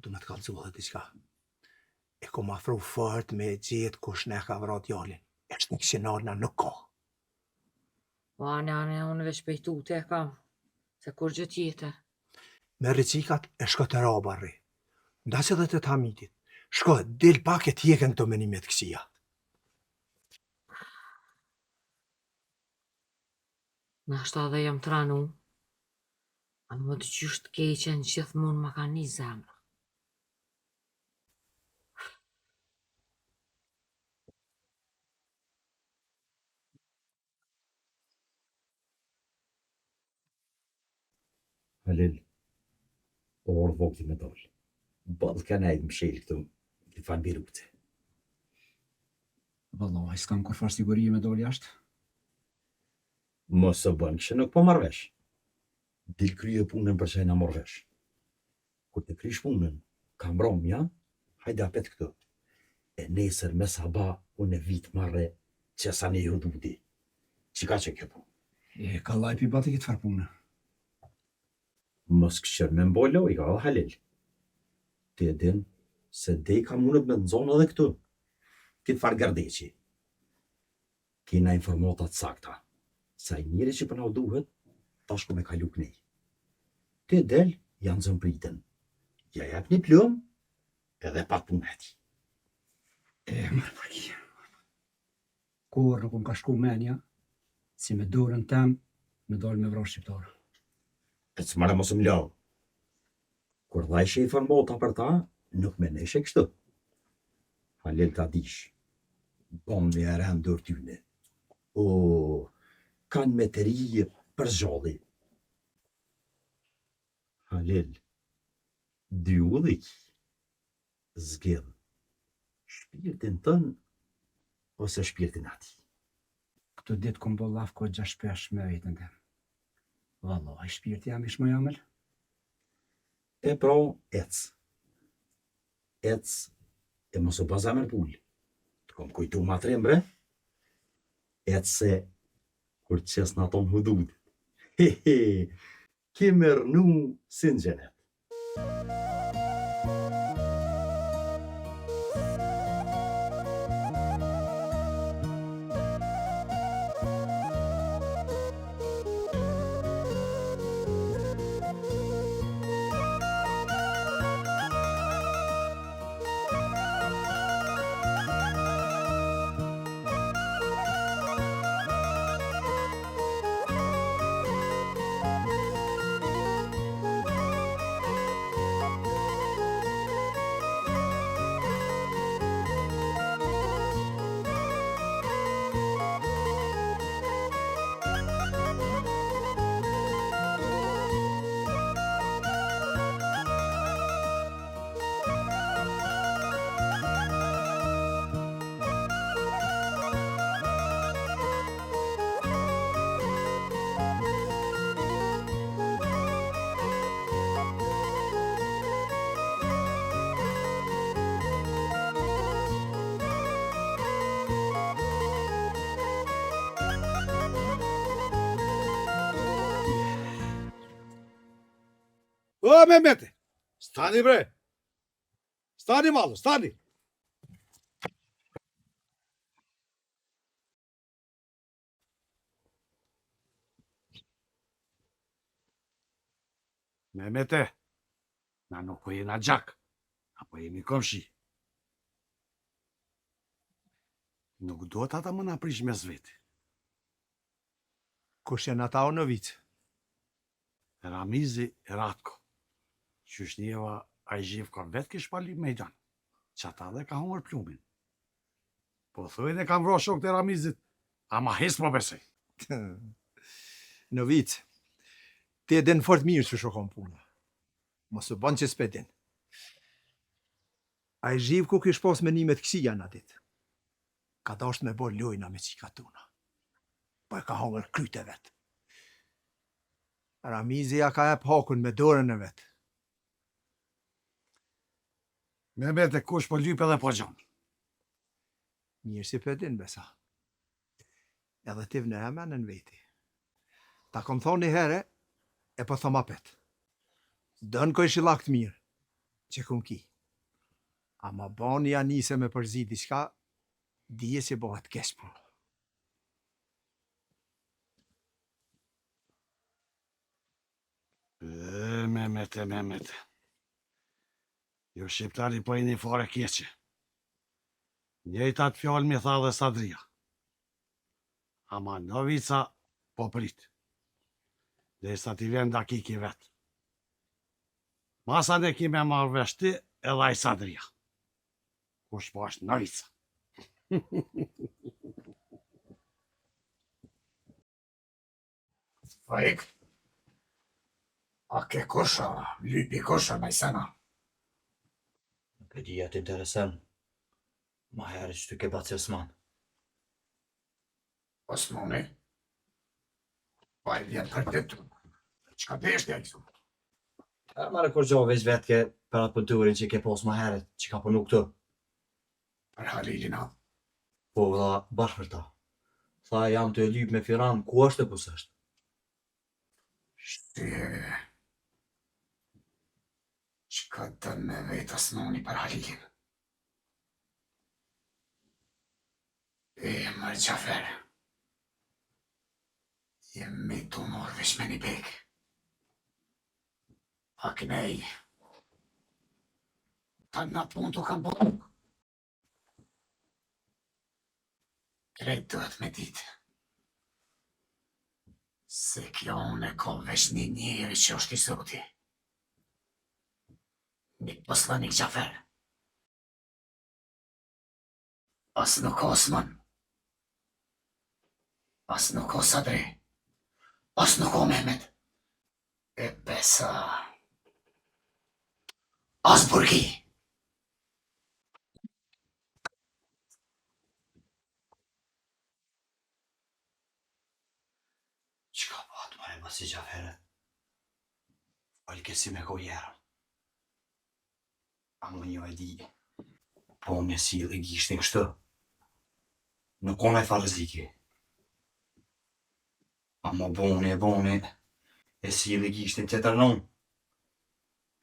du me të kalëzu edhe diqka. E kom afru fort me gjithë kush ne ka vrat jallin. Eshtë një këshinarna nuk ka. O ane, unë veç pejtu të e kam. Se kur gjë tjetë. Me rëcikat e shko të rabarri. Ndas edhe të Hamidit. Shko, del pak e tjeken të menimet kësia. Nashta dhe jam tranu. A më të qysht keqen gjithë mund ma ka një zemra. Halil, orë vogli me dollë. Balkan e më shelë këtu, të fanë birute. Vëllohi, s'kam kur farë sigurije me dollë jashtë? Mos e bën kështë nuk po marrëvesh. Dil krye punën për që e në marrëvesh. Kur të krysh punën, kam rom, ja? Hajde apet këtu. E nesër me saba, unë e vitë marre që sa një hududi. Qika që kjo punë? E ka lajpi bati këtë farë punë. Mos këshër me mbolo, i ka Halil. Ti e din se dej ka mundet me nëzonë edhe këtu. Këtë farë gardeqi. Kina informatat sakta. Sa i njëri që përna u duhet, ta shku me kalu kënej. Ti e del, janë zënë pritën. Ja jep një plëm, edhe pak puneti. E, mërë përki. Kur nuk më ka shku menja, si me dorën tem, me dalë me vrash shqiptarë. E të smara mos më lau. Kur dha ishe informata për ta, nuk me neshe kështu. Halil ta dish, bom një eren dër tyne. O, kanë me të rije për zxolli. Halil, dy udhik, zgjedh, shpirtin tën, ose shpirtin ati. Këtë ditë kom bo laf ko 6-5 me vetën tem. Vallahi, shpirti jam ish më jamël. E pra, ec. Ec, e mos o baza me pull. Të kom kujtu ma trembre. Ec se, kur qes në aton hudud. He, ki mërnu si në gjenet. O, Mehmeti! Stani bre! Stani malo, stani! Mehmete, na nuk po jena gjak, apo jemi komshi. Nuk do të ata më na prish mes veti. Kush janë ata o në vic? Ramizi Ratko. Qysh njeva a i gjiv ka vetë kish pali mejdan, që ata dhe ka humër plumin. Po thuj dhe kam vro shok të Ramizit, ama hes po besej. Në vic, ti e den fort mirë që shokon puna. Mos u ban që s'pedin. A i gjiv ku kish pos menimet kësia në ditë. Ka dasht me bo lojna me qika tuna. Po e ka hongër kryte vetë. Ramizi ja ka ep hakun me dorën e vetë. Mehmet e kush po lyp edhe po gjon. Mirë si pëdin, besa. Edhe ti vëne e menën veti. Ta kom thonë një here, e po thoma pet. Dënë ko ishi lakt mirë, që kun ki. Ama bani ja nise me përzi diçka, dije si bëhet kesh po. Mehmet. Jo shqiptari po e një fare keqe. Njëjtat fjallë mi tha dhe Sadria. Ama Novica po prit. Dhe sa ti vjen da kiki vetë. Masa ne kime marrë veshti edhe i Sadria. Kush po është Novica. Fajk. A ke kosha, lypi kosha me sena. Nuk e dhja të interesem. Ma herë që të ke baci Osman. Osmani? Pa e vjen për të tu. Qka deshte a i këtu? Mare kur gjo veç vetë ke për atë pënturin që ke pos ma herët, që ka punu këtu. Për Halilin a? Po, dha, bashkë për ta. Tha jam të e lyp me Firan, ku është e kus është? Shtie... Qka dën me vetë Osmani për Halilin? Mërë Gjafer. Jemi të morë vesh me një bek. A kënej. Ta në pun të kam bërë. Krejt duhet me ditë. Se kjo unë e ko vesh një njeri që është i zoti. Një poslanik Gjafer. As nuk Osman. As nuk o Sadri. As nuk o Mehmet. E besa... As Burgi. Qka pat mare masi Gjafere? Falke si me ko jera. A më një e di. Po me si dhe gishtin kështë. Nuk kone e farëziki. Ama boni, e si dhe gishtin të tërnon.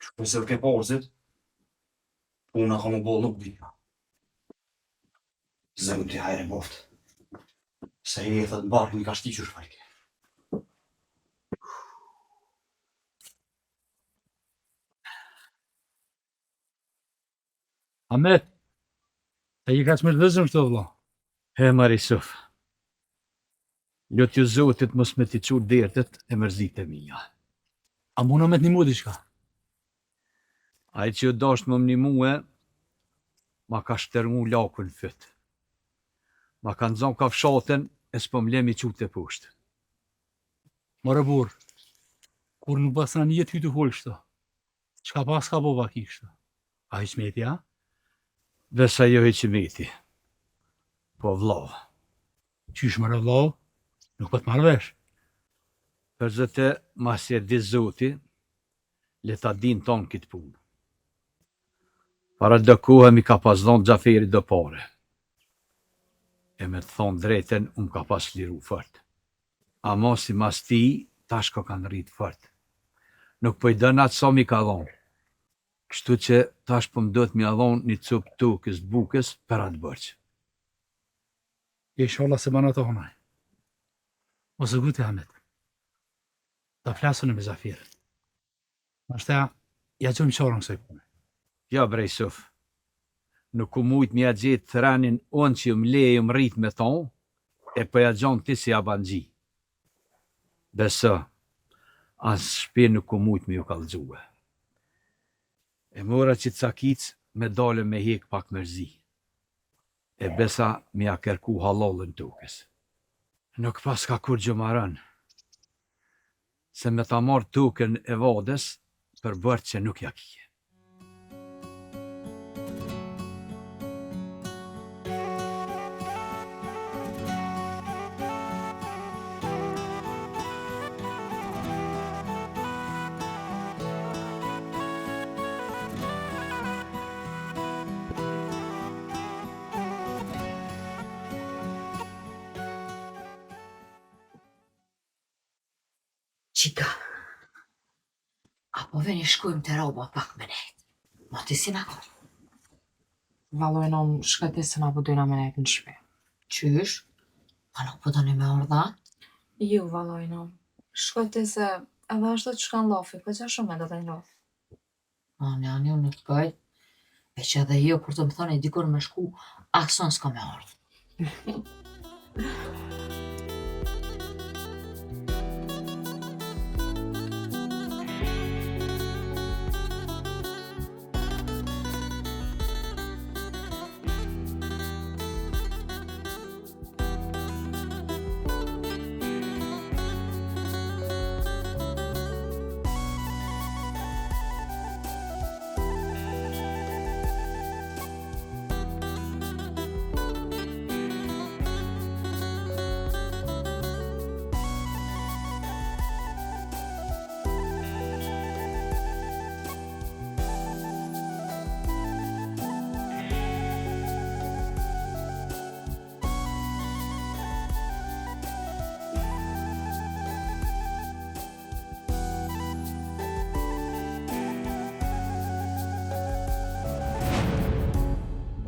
Shpëse dhe ke porzit, puna ka më bolë nuk dhika. Zëmë të hajre boftë. Se e thët në barkë një ka shti që shfajke. Ahmet, e i ka që më rëdhëzëm shto vëlla? He Marisuf, Ljotë ju zotit mos me t'i qurë dertet e mërzit e mija. A muna me t'ni mu diçka? A i që ju dasht më një muë, ma ka shtërmu lakën fëtë. Ma ka nëzon ka fshatën e s'po mlemi qurë të poshtë. Mare burë, kur nuk basna një jetë hytë hullë kështë, qka pas ka bo vaki kështë? A i qmeti, a? Vesa jo i qmeti. Po vlau. Qysh mare vlau? Nuk po të marrë vesh. Për zëte, mas e di zoti, le ta din tonë këtë punë. Para dë kohë mi ka pas dhonë Gjaferi dë pare. E me të thonë drejten, unë ka pas liru fërt. Ama si mas ti, tash ka kanë rritë fërt. nuk po i dën atë sa mi ka dhonë. Kështu që tash po më do të mja dhonë një cupë tukës të bukës për atë bërqë. Inshallah se bana të honaj. Ose guti Ahmet. Ta flasën me Zafirën. Ashta, ja gjëm qarën kësaj pune. Ja, bre Suf. Nuk ku mujt mja gjithë të ranin onë që më leje më rritë me tonë, e po ja gjonë ti si abangji. Beso, as shpi nuk ku mujt me ju kallëgjue. E mora që të sakic me dole me hek pak mërzi. E besa me ja kërku halallën tukës. Nuk pas ka kur gjëmaran, se me ta marrë tukën e vadës për bërë që nuk ja kije. Qika, apo veni shkojmë të roba pak me nejtë. Ma ti si na konë? Valoj në shkëtesën apo dojna me nejtë në shpe. Qysh? A nuk po doni me orda? Ju valoj në shkëtese edhe ashtë të shkan lofi, po që shumë e do të një lofi. Unë nuk të bëjt, e që edhe jo kur të më thoni dikur me shku, akson s'ka me ardhë.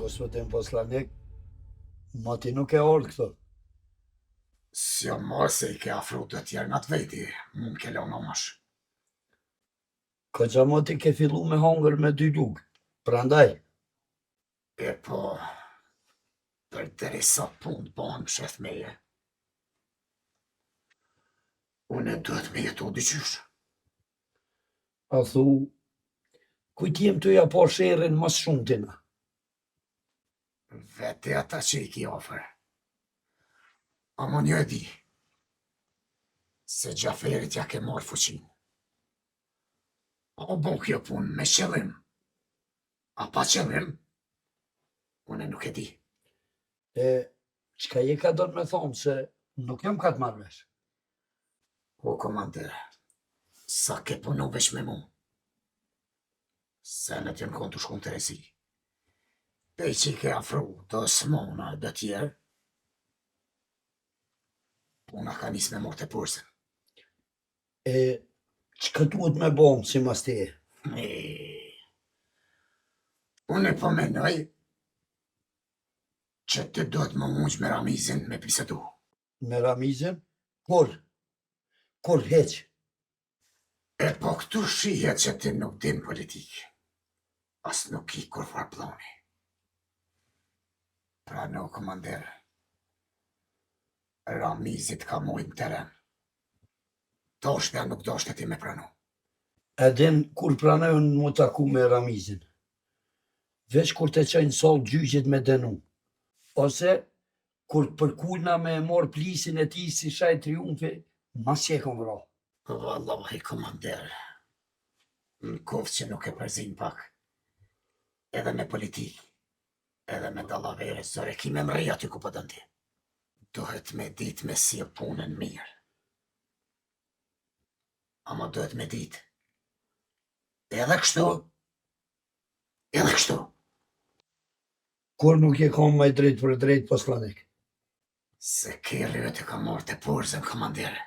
Gospodin poslanik, ma ti nuk e orë këto. Si o mos e I ke afru të tjerë në të veti, mund ke lona mash. Ka që ma ti ke fillu me hangër me 2 lugë, prandaj. E po, për deri sa punë banë sheth meje. Unë duhet me jetu dyqysh. A thu, kujt jem të ja po sherrin mas shumë tina? Vete ata që I ki ofër. Amo një e di, se Gjaferit ja ke marrë fuqin. O bon kjo punë me qëllim, a pa qëllim, unë nuk e di. E, qka je ka donë me thonë se nuk jam ka të marrëvesh? O komander, sa ke punu vesh me mu, se në t'jën kontu shkun të rezi. Pej që I ke afru të smona dhe tjerë, puna ka nis me morte përsën. E, qka duhet me bomë si mas teje? Unë po menoj që ti duhet më mundsh me Ramizin me pisetu. Me Ramizin? Kur? Kur heq? E po këtu shihet që ti nuk din politikë. As nuk I kur far plani. Pra no, komander, Ramizit ka mujnë teren. Doshte nuk doshte ti me pranu. Edin kur pranojnë mu taku me Ramizin. Veç kur të qajnë sol gjyqet me denu. Ose kur përkujna me mor plisin e ti si shaj triumfi, mas që e kom vra. Vallahi, komander, në kovë që nuk e përzin pak, edhe me politikë, edhe me dallavere, zore ki me mrej aty ku pëdën ti. Duhet me dit me si e punën mirë. Ama duhet me dit. Edhe kështu. Kur nuk je kom maj drejt për drejt poslanik? Se ki rrët e ka marrë të porzën, komandere.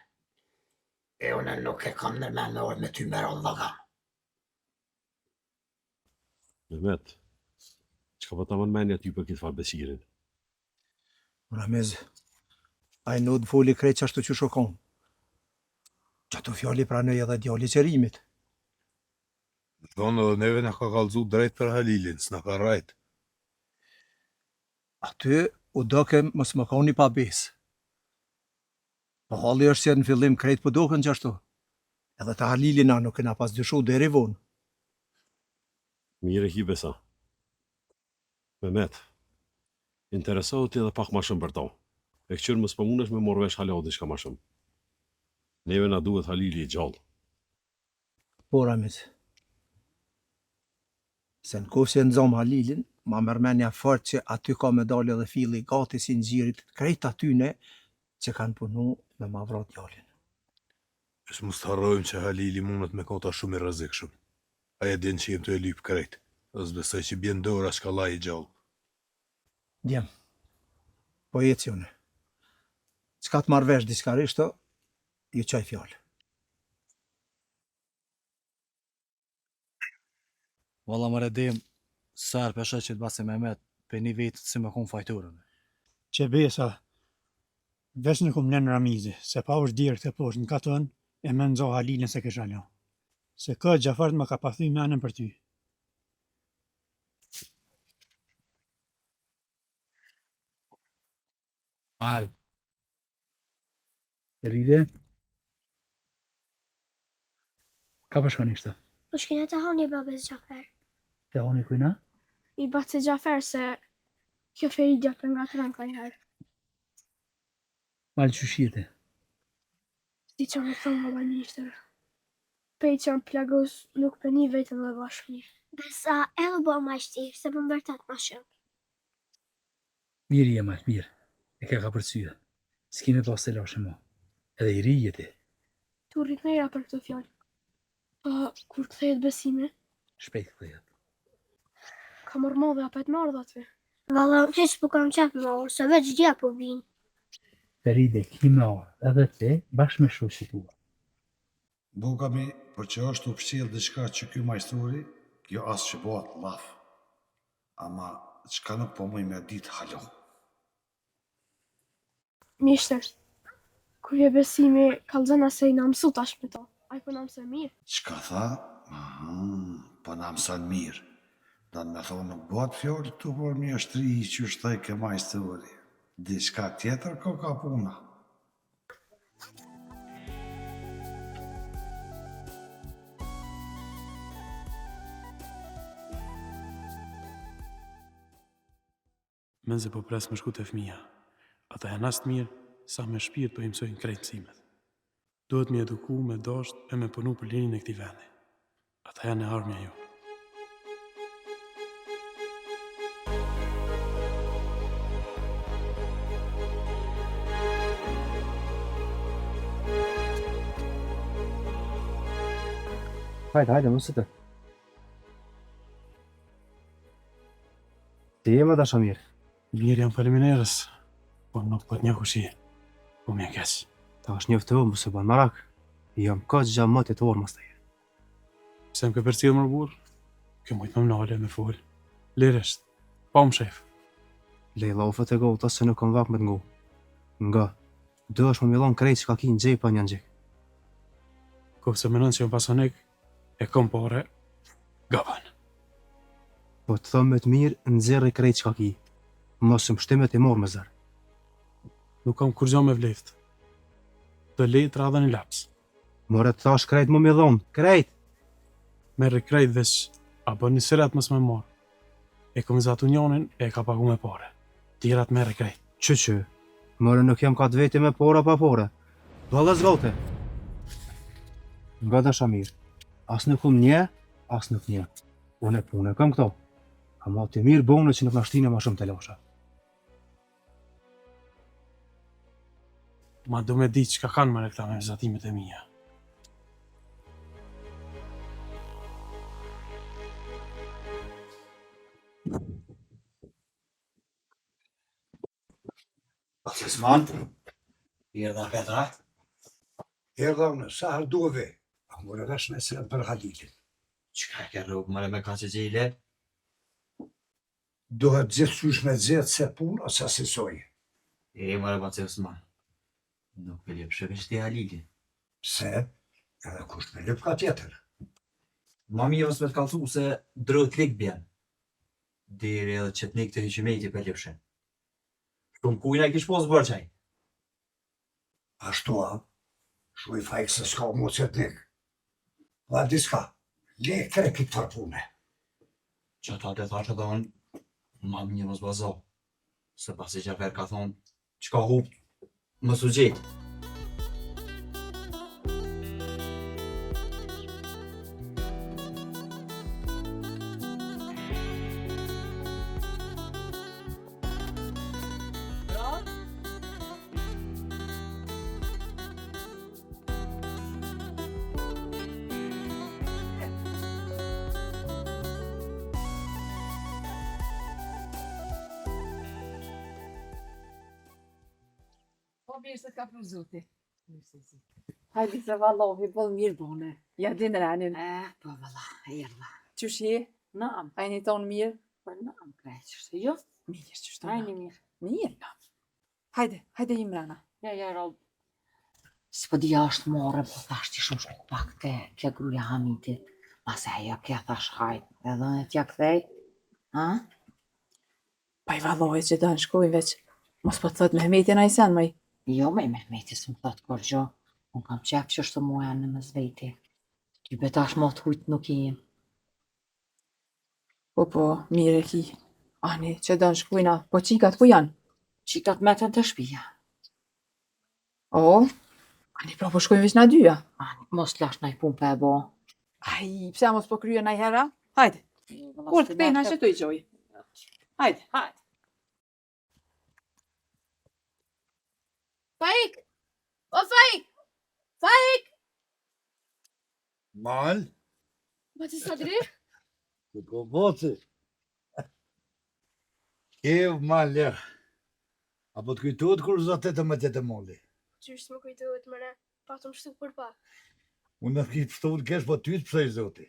E une nuk e kam nërmen me orë me ty me rollë vagam. Mehmet, çka po ta mën mendja ty për këtë farë besirin? Ramiz, a i nuk foli krejt qashtu që shokon. Që ato fjali pranoj edhe djali qerimit. Thonë edhe neve në ka kalzu drejt për Halilin, s'na ka rajt. Aty u doke mos më koni pa besë. Po halli është se në fillim krejt po doken qashtu. Edhe të Halilin na nuk kena pas dyshu deri vonë. Mire ki besa. Mehmet, interesohet ti edhe pak ma shumë për to. E këqyrë më s'pëmunesh me morvesh halo diçka ma shumë. Neve na duhet Halili i gjallë. Po, Ramiz. Se në kohë se nëzom Halilin, ma mërmenja fort që aty ka medalje dhe fili gati si nxjirit krejt atyne që kanë punu me ma vrat djalin.Ës mos të harrojmë që Halili mundet me kota shumë i rrezikshëm. Ai e din që jem të e lyp krejt. Ës besoj që bjen dora shkallaj i gjallë. Djem, po jetë jone. Qka të marrë vesh diçkarishto, ju qaj fjallë. Valla më redim, sërë peshe që të basi Mehmet për një vitë si me kun fajturën. Që besa, vesh në kum nën Ramizi, se pa është dirë këtë poshtë në katën, e me nëzo Halilin se kësha lo. Se këtë Gjafart më ka pathy menën për ty. Al. Ride? Ka përshkon ishte? Po shkina të honi babes Gjafer. Të honi kujna? I batë Gjafer se kjo feri gjapë nga të ranka njëherë. Malë që shjete? Sti që më thonë baba njështër. Pej që më plagos nuk për një vetën dhe bashkëmi. Besa edhe bo ma shtirë, se për mbërtat ma shumë. Mirë je malë, mirë. E ka përcyja. S'ki me pas të lashe mo. Edhe i rije ti. Tu rrit nëjra për këtë fjallë. Pa, kur këthejet besime? Shpejt këthejet. Ka mërë modhe apet më ardha të. Valla, që s'po kam qepë më orë, se veç dja po vinë. Feride, ki me orë, edhe te, bashkë me shoqë tua. Bukami, për që është u pështjellë diçka që ky majstori, kjo asë që bëhat laf. Ama, çka nuk po muj me ditë halo. Mishtër, kur je besimi, kalzëna se i në mësu tash me to. A i po në mësë mirë. Çka tha? Po na mëson mirë. Do të me thonë nuk bëhat fjallë të por mi është ri që është taj ke majstori. Diçka tjetër ka puna. Menze po pres me shku të fëmija. Ata janë astë mirë, sa me shpirt po i mësojnë krejt mësimet. Duhet me eduku, me dasht e me punu për lirin e këti vendi. Ata janë e armja jo. Hajde, mos të. Ti e më da Shamir? Mirë jam faleminderës, po nuk po t'njeh kush je. Po më keq. Ta është njoftë më se ban marak. Jam kaq xhamat të orë mos të. Pse më ke përcjell më burr? Kjo mujt më mnale me fol. Lirisht. Pa më shef. Leila u fëtë e gota se nuk kam vak me t'ngu. Nga, do është më milon krejt që ka ki në gjepa një në gjek. Ko se menon që jam pasonik, e kom pare, gavan. Po të thëmë me të mirë, në zërë i krejt që ka ki. Mos më shtimet i morë me zërë. Nuk kam kur gjo me vleft. Të lejt radhen i laps. More të thash krejt më milon, krejt! Merri krejt veç, a bën një sirat mës me marë. E kom zatu njonin e ka pagu me pare. Tirat merri krejt. Që? More nuk jam ka të veti me pora pa pora. Do dhe zgote. Nga da Shamir. As nuk një, as nuk një. Unë e punë e kam këto. Ama të mirë bonë që nuk nashtine ma shumë të lasha. Ma do me di që ka kanë me këta me vizatimet e mija. Osman, i erdha Petra? Erdha unë, sa herë duheve, a mërë vesh me sërën për Halilin. Qka ke rrugë mëre me ka që gjile? Duhet gjithçysh me gjithë se pun ose asesoj. Mëre ba që Osman. Nuk me lip shëvesh të Halili. Pse? Edhe kush me lip ka tjetër. Ma mirë vës me të kalcu se drët lik bjen. Diri edhe qëtnik të hyqimeti për lipshe. Shumë kujna i kish posë bërë qaj. Ashtu a? Shu i fajkë se s'ka mu qëtnik. Dha diska, le krepi të farpune. Që ta të thashe dhe unë, ma mirë mos bazo. Se pasi Gjafer ka thonë, që ka hup, më su gjetë. Po mirë se ka pru zuti. Hajdi se vallohi, bëllë mirë bone. Ja din renin. Po valla, erdha. Qysh je? Naam. A jeni tonë mirë? Po naam, kreqështë. Jo? Mirë, qysh të Hajni mirë. Mirë. Hajde Imrana. Ja, rob. S'po dija është more, po thash ti shumë shku pak ke gruja Hamidit. Mase ajo kja thash hajt, edhe në tja kthej. Ha? Pa i vallohi që da në shkuj veç. Mos po të thot Mehmetin a i sen, maj. Jo, me Mehmeti s'më thot kur gjo. Unë kam qef që është të mua në më zveti. Ty betash mo të hujt nuk i jem. Po, mire ki. Ani, që da në shkujna, po qikat ku janë? Qikat metën të shpija. O, ani pra po shkojnë veç na dyja. Ani, mos lash na i pun për e bo. Aj, pse mos po krye na i hera? Hajde. Kur të pejna që tu i gjoj. Hajde. Faik! O Faik! Faik! Mal? Baci Sadri? Ku ko boci? Kev malë. Apo të kujtuat kur zotet e më tjetë molli? Qysh më kujtohet mëre, patëm shtu për pak. Unë në kitë pështu të kesh, po ty të pështoj zoti.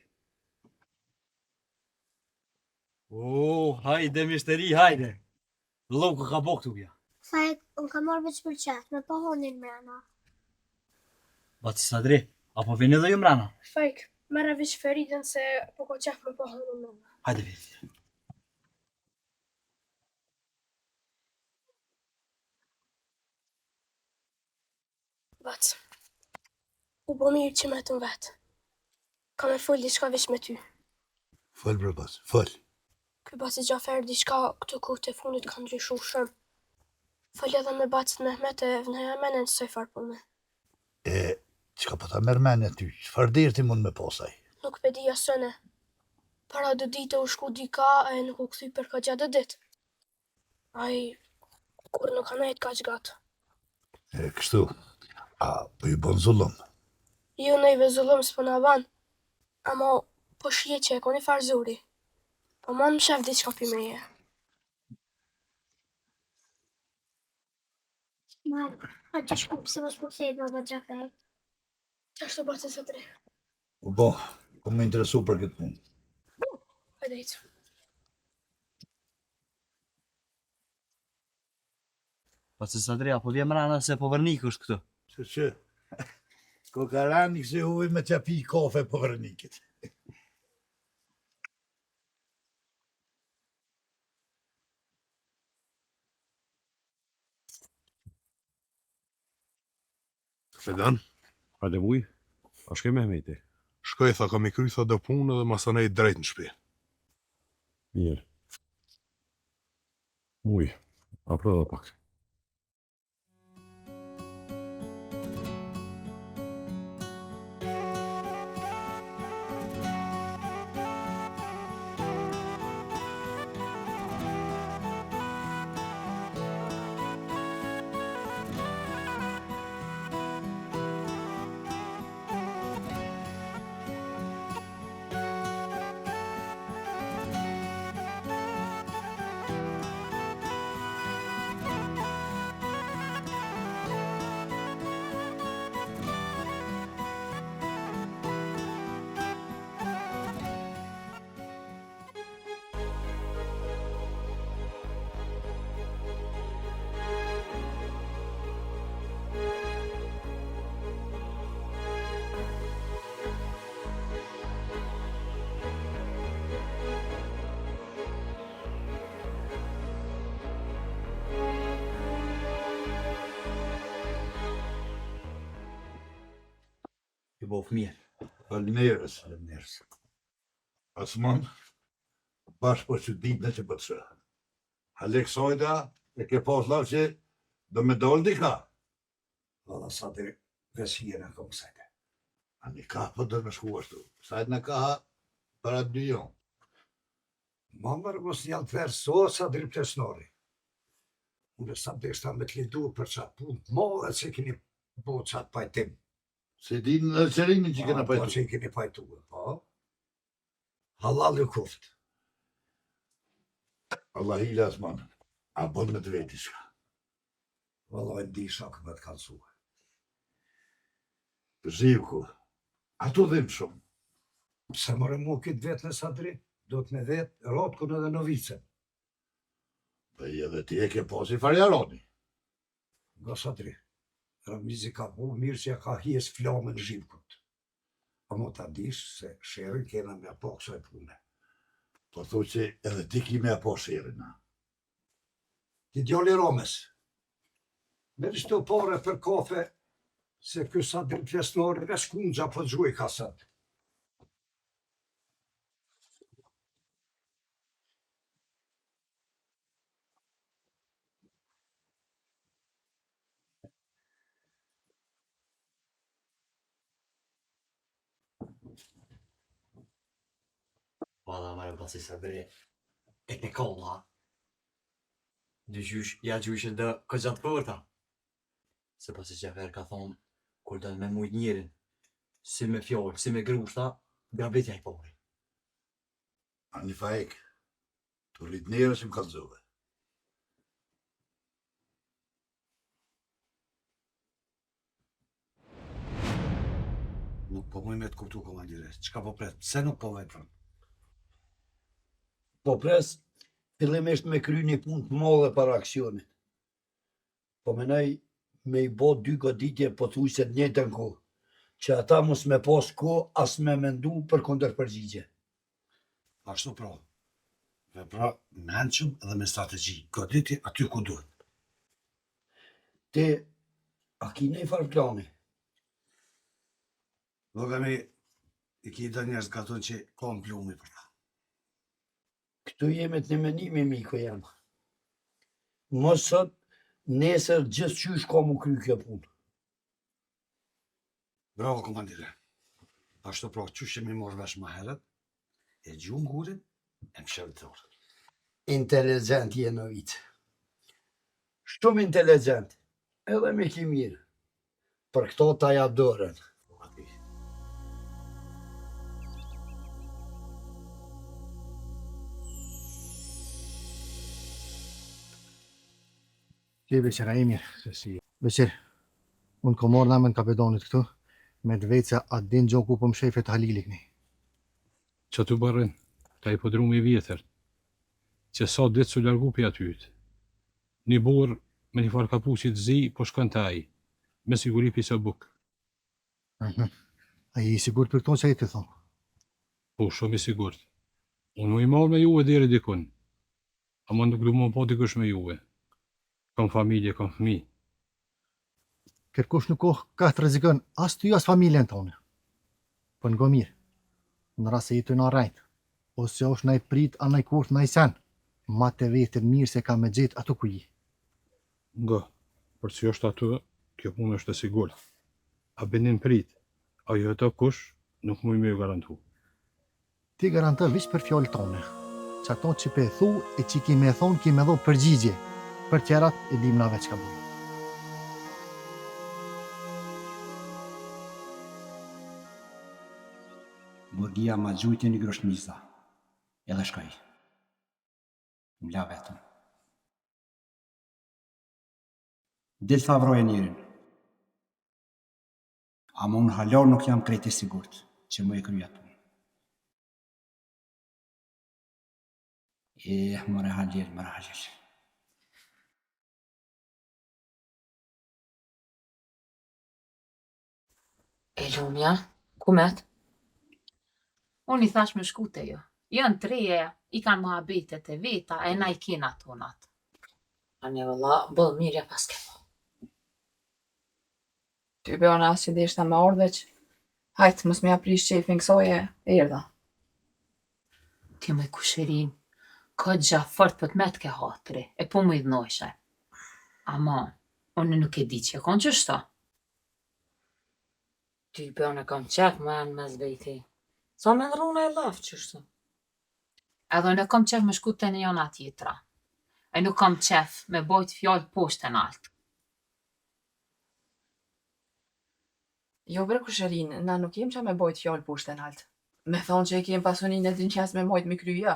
Hajde mishteri, hajde. Loku ka bo këtu bja. Faik, unë ka marrë veç për qef, me pohonin mrena. Baci Sadri, apo vini dhe ju mrana? Faik, mera veç feritën se po ko qef me pohonin mrena. Hajde vini. Bac, u bo mirë që me të vetë. Ka me full diçka veç me ty. Fëll bre bac, fëll. Ky Baci Gjafer diçka këtë kohë të fundit ka ndryshu shumë. Fëll edhe me Bacit Mehmet e vënëja mene në soj farpune. Qka po ta mërmene ty, qfar dirti mund me posaj? Nuk pe di asëne. Para dë ditë u shku dika e nuk u këthy për ka gjatë ditë. Ai, kur nuk ka nejt ka qgatë. Kështu, a po ju bon zullum? Jo nejve zullum s'po na ban, ama po shije që e koni farzuri. Po man më shef diçka pi meje. Marë, a që shku pëse mos po sejt Baba Gjafer? Qa shtu Baci Sadri? U bo, po më interesu për këtë punë. Hajde hitë. Baci Sadri, apo vje mrana se po vërnik është këtu? Që? Kokarani këse huj me që pi kafe po vërnikit. Fedan? Hajde vuj, a shkej Mehmeti? Shkoj, tha, kam i kry, tha, do punë dhe masanej drejt në shpi. Mirë. Vuj, apro dhe pak. bof mirë. Faleminderit. Faleminderit. Osman, bash po që ditë në që pëtëshë. Aleksojda e ke pas lavë që do me dollë dika. Valla sa të vesije në kom sajte. A një ka po do me shku ashtu. Sajtë në ka para 2 jonë. Ma mërë mos një altë verë so sa drip të snori. Unë sa të ishta me të lidu për qatë punë të modhe që keni bo qatë pajtim. Se di në qërimin që kena pajtu. Po që i keni pajtu, po. Halal u kuft. Allah hila Osman. A bon me të veti shka. Valla e ndi shakë me të kalësua. Zhivku, ato dhimë shumë. Se mërë mu këtë vetë në sadri, do të me vetë rotkun edhe novicën. Dhe i edhe ti e ke posi farjaroni. Nga sadri, Ramizi ka bu mirë që ja ka hies flamën zhivkut. A mo ta dish se shërën kena me apo kësoj pune. Po thu që edhe ti ki me apo shërën. Ti djali Romes, me rishtu pare për kafe, se kësa dhe pjesnore vesh kundja po gjuj kasat. Valla mërë pasi se bërë e të kolla. Dyqysh, ja gjyshën dhe këgjatë përta. Se pasi Gjafer ka thonë, kur dënë me mujt njerin, si me fjollë, si me grushta, grabitja i pori. A një fajek, të rritë njerë që më kalzove. Nuk po muj me të kuptu, komandire. Qka po pret? Pse nuk po veprën? Po pres, fillimisht me kry një punë të madhe para aksionit. Po menaj me i bo 2 goditje po thuj se të njëjtën kohë, që ata mos me pas kohë as me mendu për kundër përgjigje. Ashtu pra. Vepra menqëm dhe me strategji. Goditje aty ku duhet. Ti, a ki nej farë plani? Logami, i ki dhe njerës gaton që kom plumi për ta. Këtu jemi të një menimi, miko jam. Mos sot, nesër gjithë qysh ka mu kry kjo punë. Bravo, komandire. Ashtu pra, qysh jemi morë vesh ma heret, e gjumë gurin, e më shërë të orë. Inteligent je në vitë. Shumë inteligent, edhe me ki mirë. Për këto ta ja dorën. Ti beqera i mirë, se si. Beqer, unë ko morë namen kapetonit këtu, me të vetë se atë din gjo ku po më shefet Halilik ni. Që të bërën, ta i podru me vjetër, që sa ditë su largu për atyt. Një borë me një farë kapuqit zi, po shkën të aji, me siguri për sa buk. A i sigur për këto që a i të thonë? Po, shumë i sigurt. Unë më i marrë me juve deri dikun, ama nuk du më po dikush me juve. Kam familje, kam fëmi. Kërkush nuk ka të rezikën as ty as familjen tonë. Po n'go mirë, në rrasë e jetu në rajtë, ose është në i prit, a në i kurt, në i sen, ma të vetër mirë se ka me gjithë ato ku ji. Nga, për që është ato, kjo punë është e sigurt. A benin prit, a jo ato kush, nuk muj me ju garantu. Ti garantër vish për fjallë tonë, që ato që pe thu e që ki me thonë, ki me dho përgjigje, për tjerat e dim na veç ka bërë. Burgia ma gjujtje një grosht misa, edhe shkoj. Më la vetëm. Ditë favroj e njerin. Ama unë halor nuk jam krejt i sigurt që më e kryja të. Mëre halil. E lumja, ku met? Unë i thash me shku te jo. Jënë treje, i kanë muhabetet e veta, e na i kena tonat. A një vëlla, bëllë mirja pas ke po. Ty bëna si dhe ishta me ordeq, Hajt, mos me aprish qefin kësoje, erdha. Ti me kusherin, ka Gjafar për të met ke hatri, e po më idhnojshe. Ama, unë nuk e di që e konë qështa. Ty bërë në kam qef më janë me zvejti. Sa me ndruna e lafë qështu. Edhe unë e kam qef me shku të një jona tjetra. E nuk kam qef me bojt fjallë poshtë në altë. Jo bre kusherin, na nuk jem qa me bojt fjallë poshtë e nalt. Me thonë që e kem pasunin e din qes me mojt me kryja.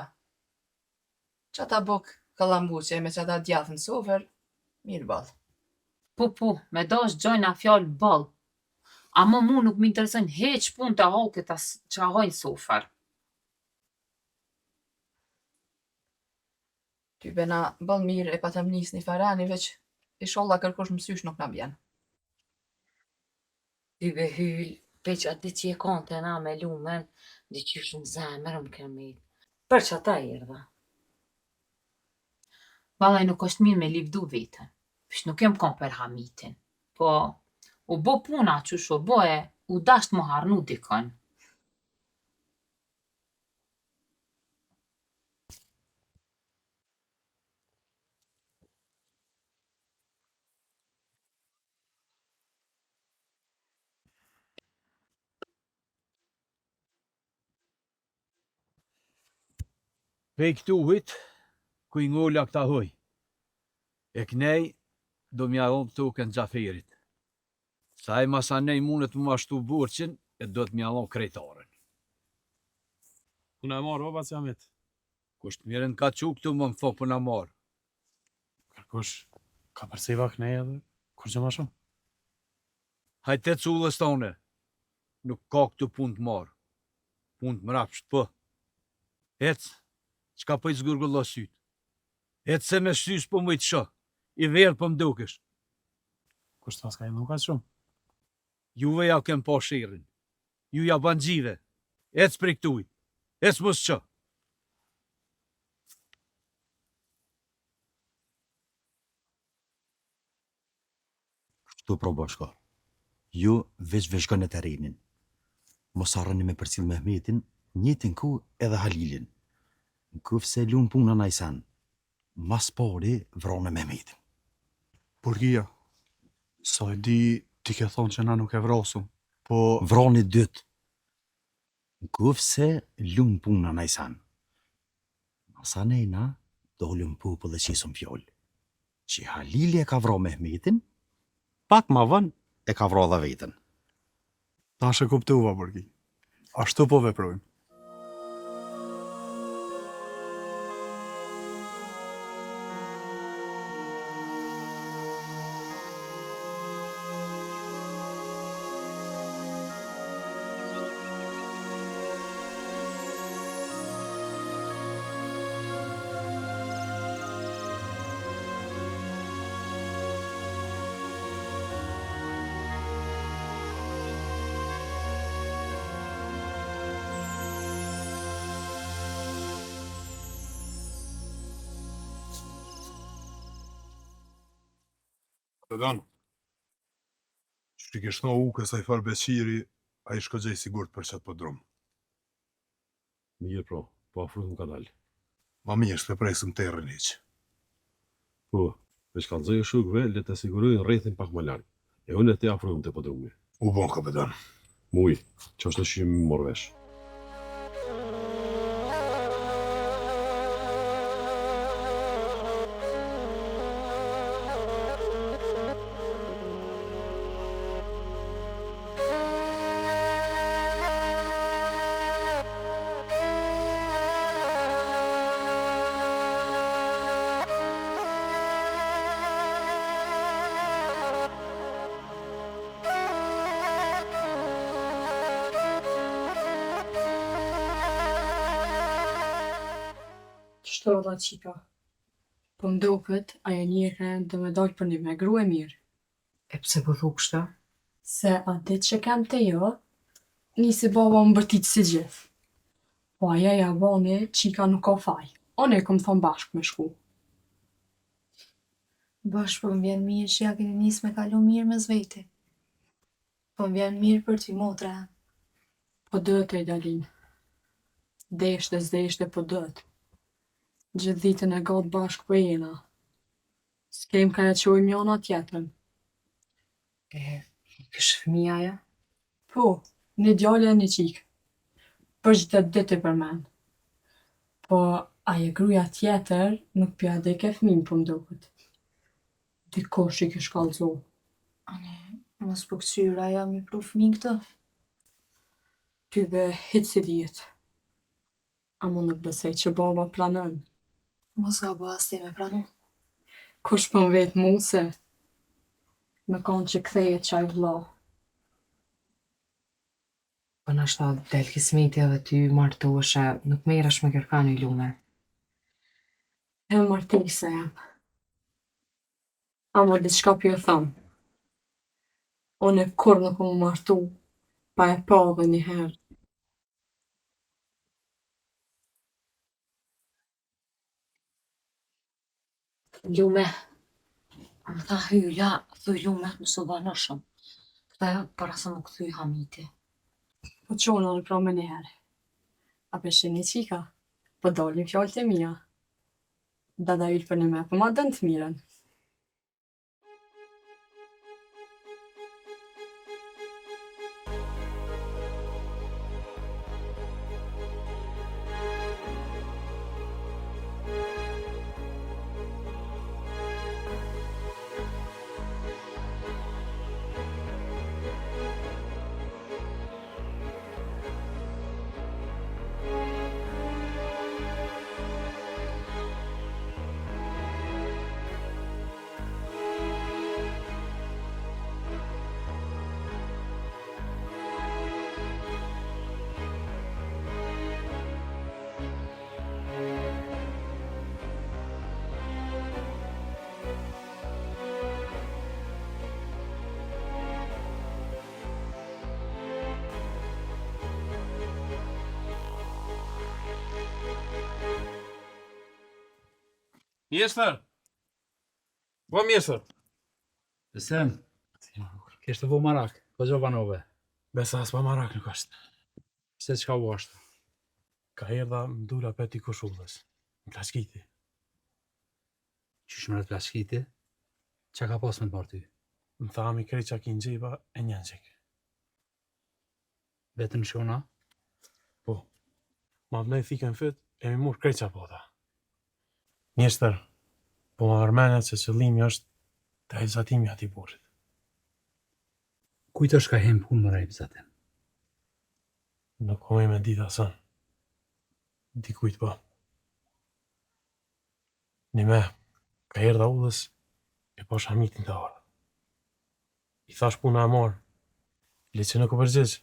Qa ta bok kalambuqe me qa ta djathë në sofer, mirë bal. Po, me dash gjojna fjallë bal. Ama mu nuk më interesojnë heq pun të halkët as që hajnë sofer. Ty bena bal mirë e pa të mnis një farani, veç i sholla kërkosh mësysh nuk na bjen. Ty be hyll, peq atë që e kante na me lumen, di që shumë zemër më kemi. Për që ata erdha. Valaj nuk është mirë me livdu vetën. Pish nuk jem kom për hamitin. Po, u bo puna që shu bo e u dasht më harnu dikon. Pej këtu hujt, ku i ngolla këta huj. E knej, do mja dhonë tukën Gjaferit. Sa e masanej mundet më ashtu burqin, e do të mja dhonë krejtaren. Puna e marrë, baba Ciamet. Kusht mirën ka qu këtu më thok puna marrë. Kërkush, ka përseva knej edhe, kur që ma shumë? Hajte cullës tone, nuk ka këtu pun të marrë. Pun të mrapsht, po. Ecë, qka po i zgurgullo syt. Ecë se me shtys po më i të shë, i verë po më dukesh. Kusht pas ka i nuk atë shumë? Juve ja kem po shirin. Ju ja ban gjive. Ecë për i këtuj. Ecë mos që. Shtu pro bashka. Ju veç gënë të terrenin. Mos arrani me përcil Mehmetin, njëtin ku edhe Halilin. Në kuf se lunë puna na i sen. Mas pari vrone Mehmetin. Burgia, sa e di ti ke thonë që na nuk e vrasum, po... Vroni dytë. Në kuf se lunë puna na i sen. Masa nejna, dollëm popull dhe qisëm fjollë. Që Halili e ka vro Mehmetin, pak ma vën e ka vro dhe vetën. Ta shë kuptuva, Burgi. Ashtu po veprojmë. Pedan, që kesh në u kësaj farë beqiri, a i shkogjej sigurt për qatë për drumë. Mirë pro, po afrut më ka dalë. Ma mirë, s'pe presëm terën iqë. Po, veç kalëzoj e shukve, le të sigurojnë rrethin pak më largë. E unë e te afrujmë të përdrumi. U bon, kapetan. Muj, që është të shimë më morvesh. Shto dha qika. Po mdopet, aja njëre dhe me dojtë për një me gru e mirë. E pse po thu kështa? Se atë që kem të jo, nisi baba më bërtit si gjithë. Po aja ja bani qika nuk ka faj. One e kom thonë bashkë me shku. Bashkë po më vjen mirë që ja keni nis me kalu mirë me zveti. Po më vjen mirë për ty motra. Po dëhet e Dalin. Deshte po dëhet. Gjithë ditën e gatë bashkë po jena. S'kem ka e qojmë njona tjetërën. Kësh fëmija ja? Po, një djale e një qikë. Për gjithë ditë i përmen. Po, aje gruja tjetër nuk pja dhe ke fëmin po mdokët. Dikosh i ke shkallëzo. Mos po këqyra ja mi pru fëmin këtë. Ty be hitë si djetë. Amo nuk besej që baba planën. Mos ga bo as ti me pranu. Kush po vetë mu se me kanë që ktheje qaj vlla. Po nashta del kismeti edhe ty martoshe, nuk merresh me kërkan i lume. E martise jam. Amo diçka pjo thëmë. Unë kur nuk më martu, pa e pa dhe një herë. Lume, më tha hyja, thuj lume, mësë banëshëm. Këta para se më këthuj Hamiti. Po qona në pra me një herë. A peshe një qika, po dalin fjallët e mija. Dada yllë për në me, po ma dënë të miren. Mjesër! Po mjesër! Besem, kishtë vo marak, po gjo banove. Besa s'pa marak nuk është. Se qka u ashtë? Ka erdha m'dura peti kushullës. Në plaskiti. Qysh më rëtë plaskiti? Qa ka pas me të marë ty? Më tha mi krejt qa ki në gjiba e një në gjik. Vetën shona? Po. Ma vlej thikën fyt e mi mur krejt qa po tha. Mjeshtër, po ma vërmenet se qëllimi është të helzatimi ati burit. Kujt është ka hem pun më rejmë zaten? Nuk komej me dita sën. Dikujt po. Një me, ka erdha udhës e po shamitin të orë. I thash puna e morë, le që nuk u përgjigj,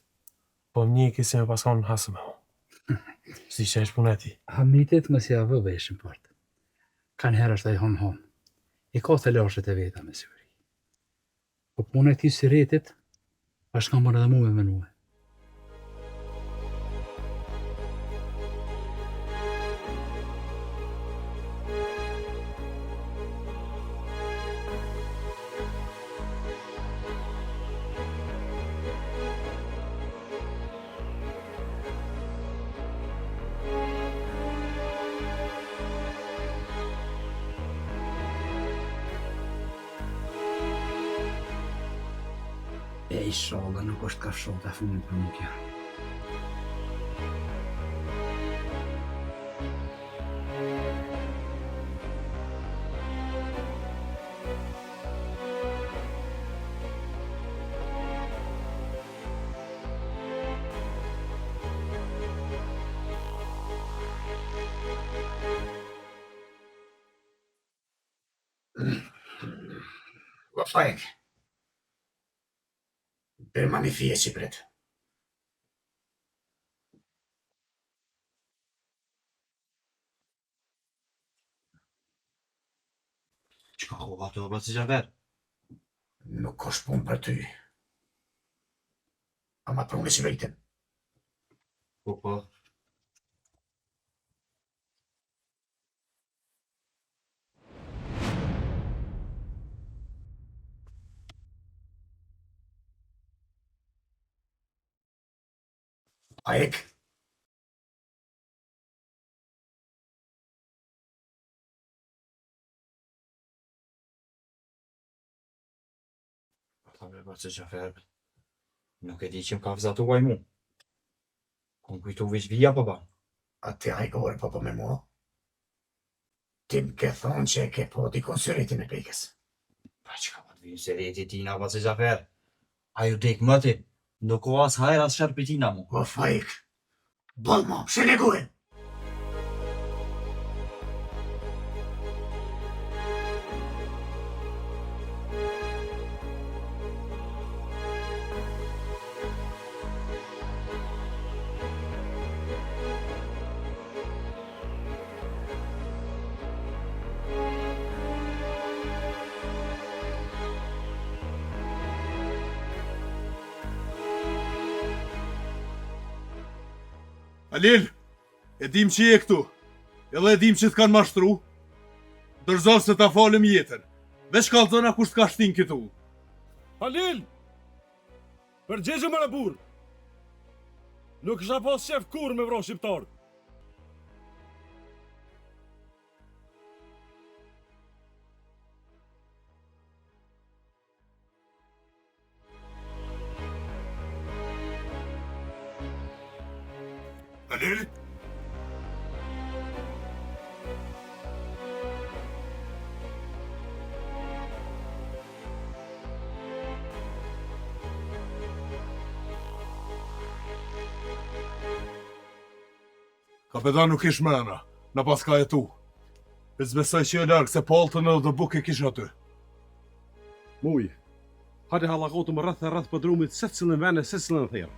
po më një kisi me paskon në hasë me ho. Si që është puna e ti. Hamitit më si avë veshën partë. Kanë herë është ai hon. I ka të lashet e veta me syri. Po puna e ti si retit, është kam bërë edhe mu me menue. E i shoga nuk është ka shoga të fundit për më kja. Vafajk. Perma mi fije që pret. Qka hova të obët si Gjafer? Nuk është pun për ty. Ama prune që vejten. Po. A ik? Ata me bërë që ferbe. Nuk e di që më ka vëzatuaj mu. Kom kujtu vish vija, papa. A ti hajgore, papa, me mua? Ti më ke thonë që e ke po dikon sëriti me pekës. Pa që ka më të vinë sëriti tina, pa që ferbe. A ju dek më ti, nuk o as hajr as sharpitina mu. O fajk, balma, sheleguhe! Halil, e dim që je këtu, edhe e dim që t'kanë mashtru, dërzo se ta falem jetën, veç kallzona kur s'ka shtin këtu. Halil! Përgjigje më në burë! Nuk isha pas shef kur me vro shqiptar. Halil? Kapetan nuk ish mrena, në pas ka jetu. E zbesoj që e largë se paltën edhe dhe buk e kish aty. Muj, hajde halakotu më rrëth e rrëth për drumit se cilën vene, se cilën thjerë.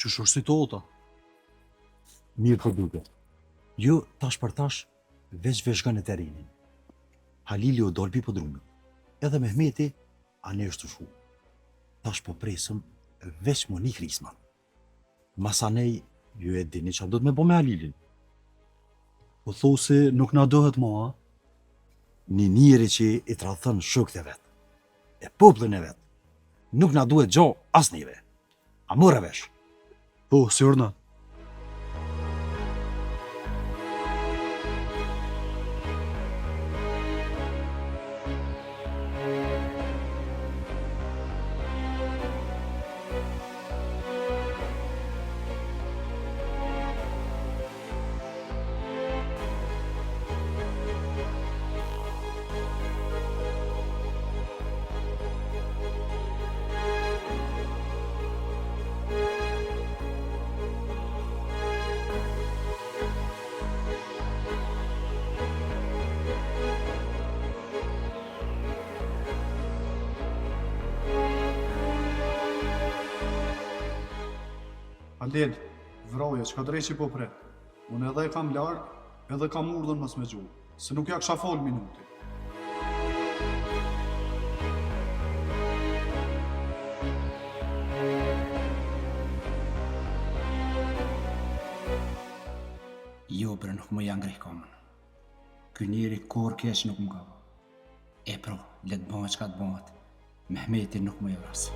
Që shërë situata? Mirë për duke. Jo, tash për tash, veç veshgan e terinin. Halili o dolpi për drumit. Edhe Mehmeti, anë është të shu. Tash po presëm, veç më një krisman. Masanej, ju e dini që do të me bo me Halilin. Po tho se nuk na dohet ma, a? Një njëri që i tradhën shokët e vetë. E poplën e vetë. Nuk na duhet gjo asnive. A mërë vesh. Po, sërna. Halil, vroje, që ka drejqi po pre. Unë edhe e kam larë, edhe kam urdhën mës me gjuhë, se nuk ja kësha fol minuti. Jo, bre, nuk më janë grih kamën. Ky njeri kur kesh nuk më ka bë. E pro, letë bëhet që ka të bëhet. Mehmeti nuk më vrasë.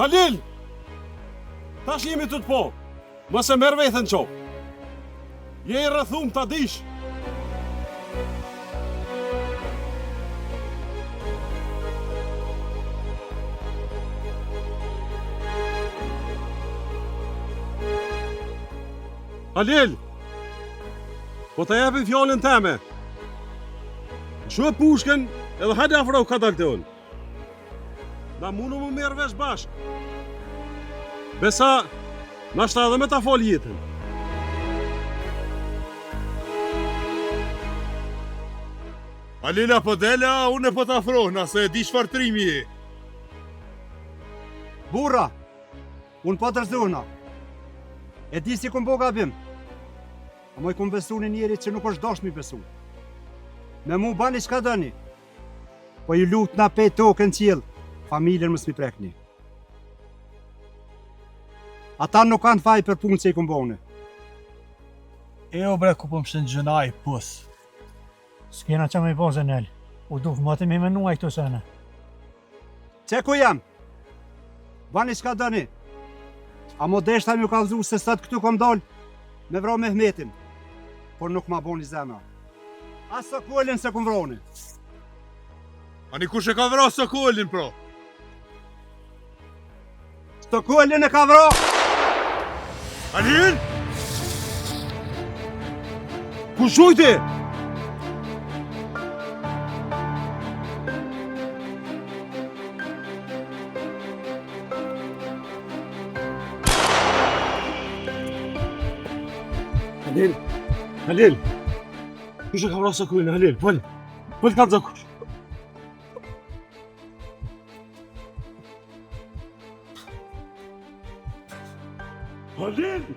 Halil! Tash jemi të po, mos e merr veten qo. Je i rrethum ta dish. Halil! Po të japin fjallën teme. Shuë pushken edhe hajde afro ka dalë të unë. Na mundu më merë vesh bashkë. Besa, nashta edhe me ta fol jetën. Alila po dela, unë po ta afrohna, se e di shfartrimi e. Burra, unë po tërzuhna. E di si këm bo gabim. A moj këm besu në njeri që nuk është dashmi besu. Me mu bani qka dëni. Po ju lut na pe tokën qilë, familjen mës mi prekni. Ata nuk kanë faj për punë që i këm bone. E o bre ku po më shënë gjënaj pus. S'kena që me i pozën el. U duf më të me menuaj këto sene. Që ku jam? Bani qka dëni. A mo deshta mi u kalzu se sot këtu kom dal me vro Mehmetin. Por nuk ma boni zemra. As Sokolin se kom vroni. Ani kush e ka vra Sokolin, pro? Sokolin e ka vra! Alin! Ku shujti? Halil, Halil. Kush e ka vrasë Sokolin, Halil, pëll. Pëll ka të zakush. Halil!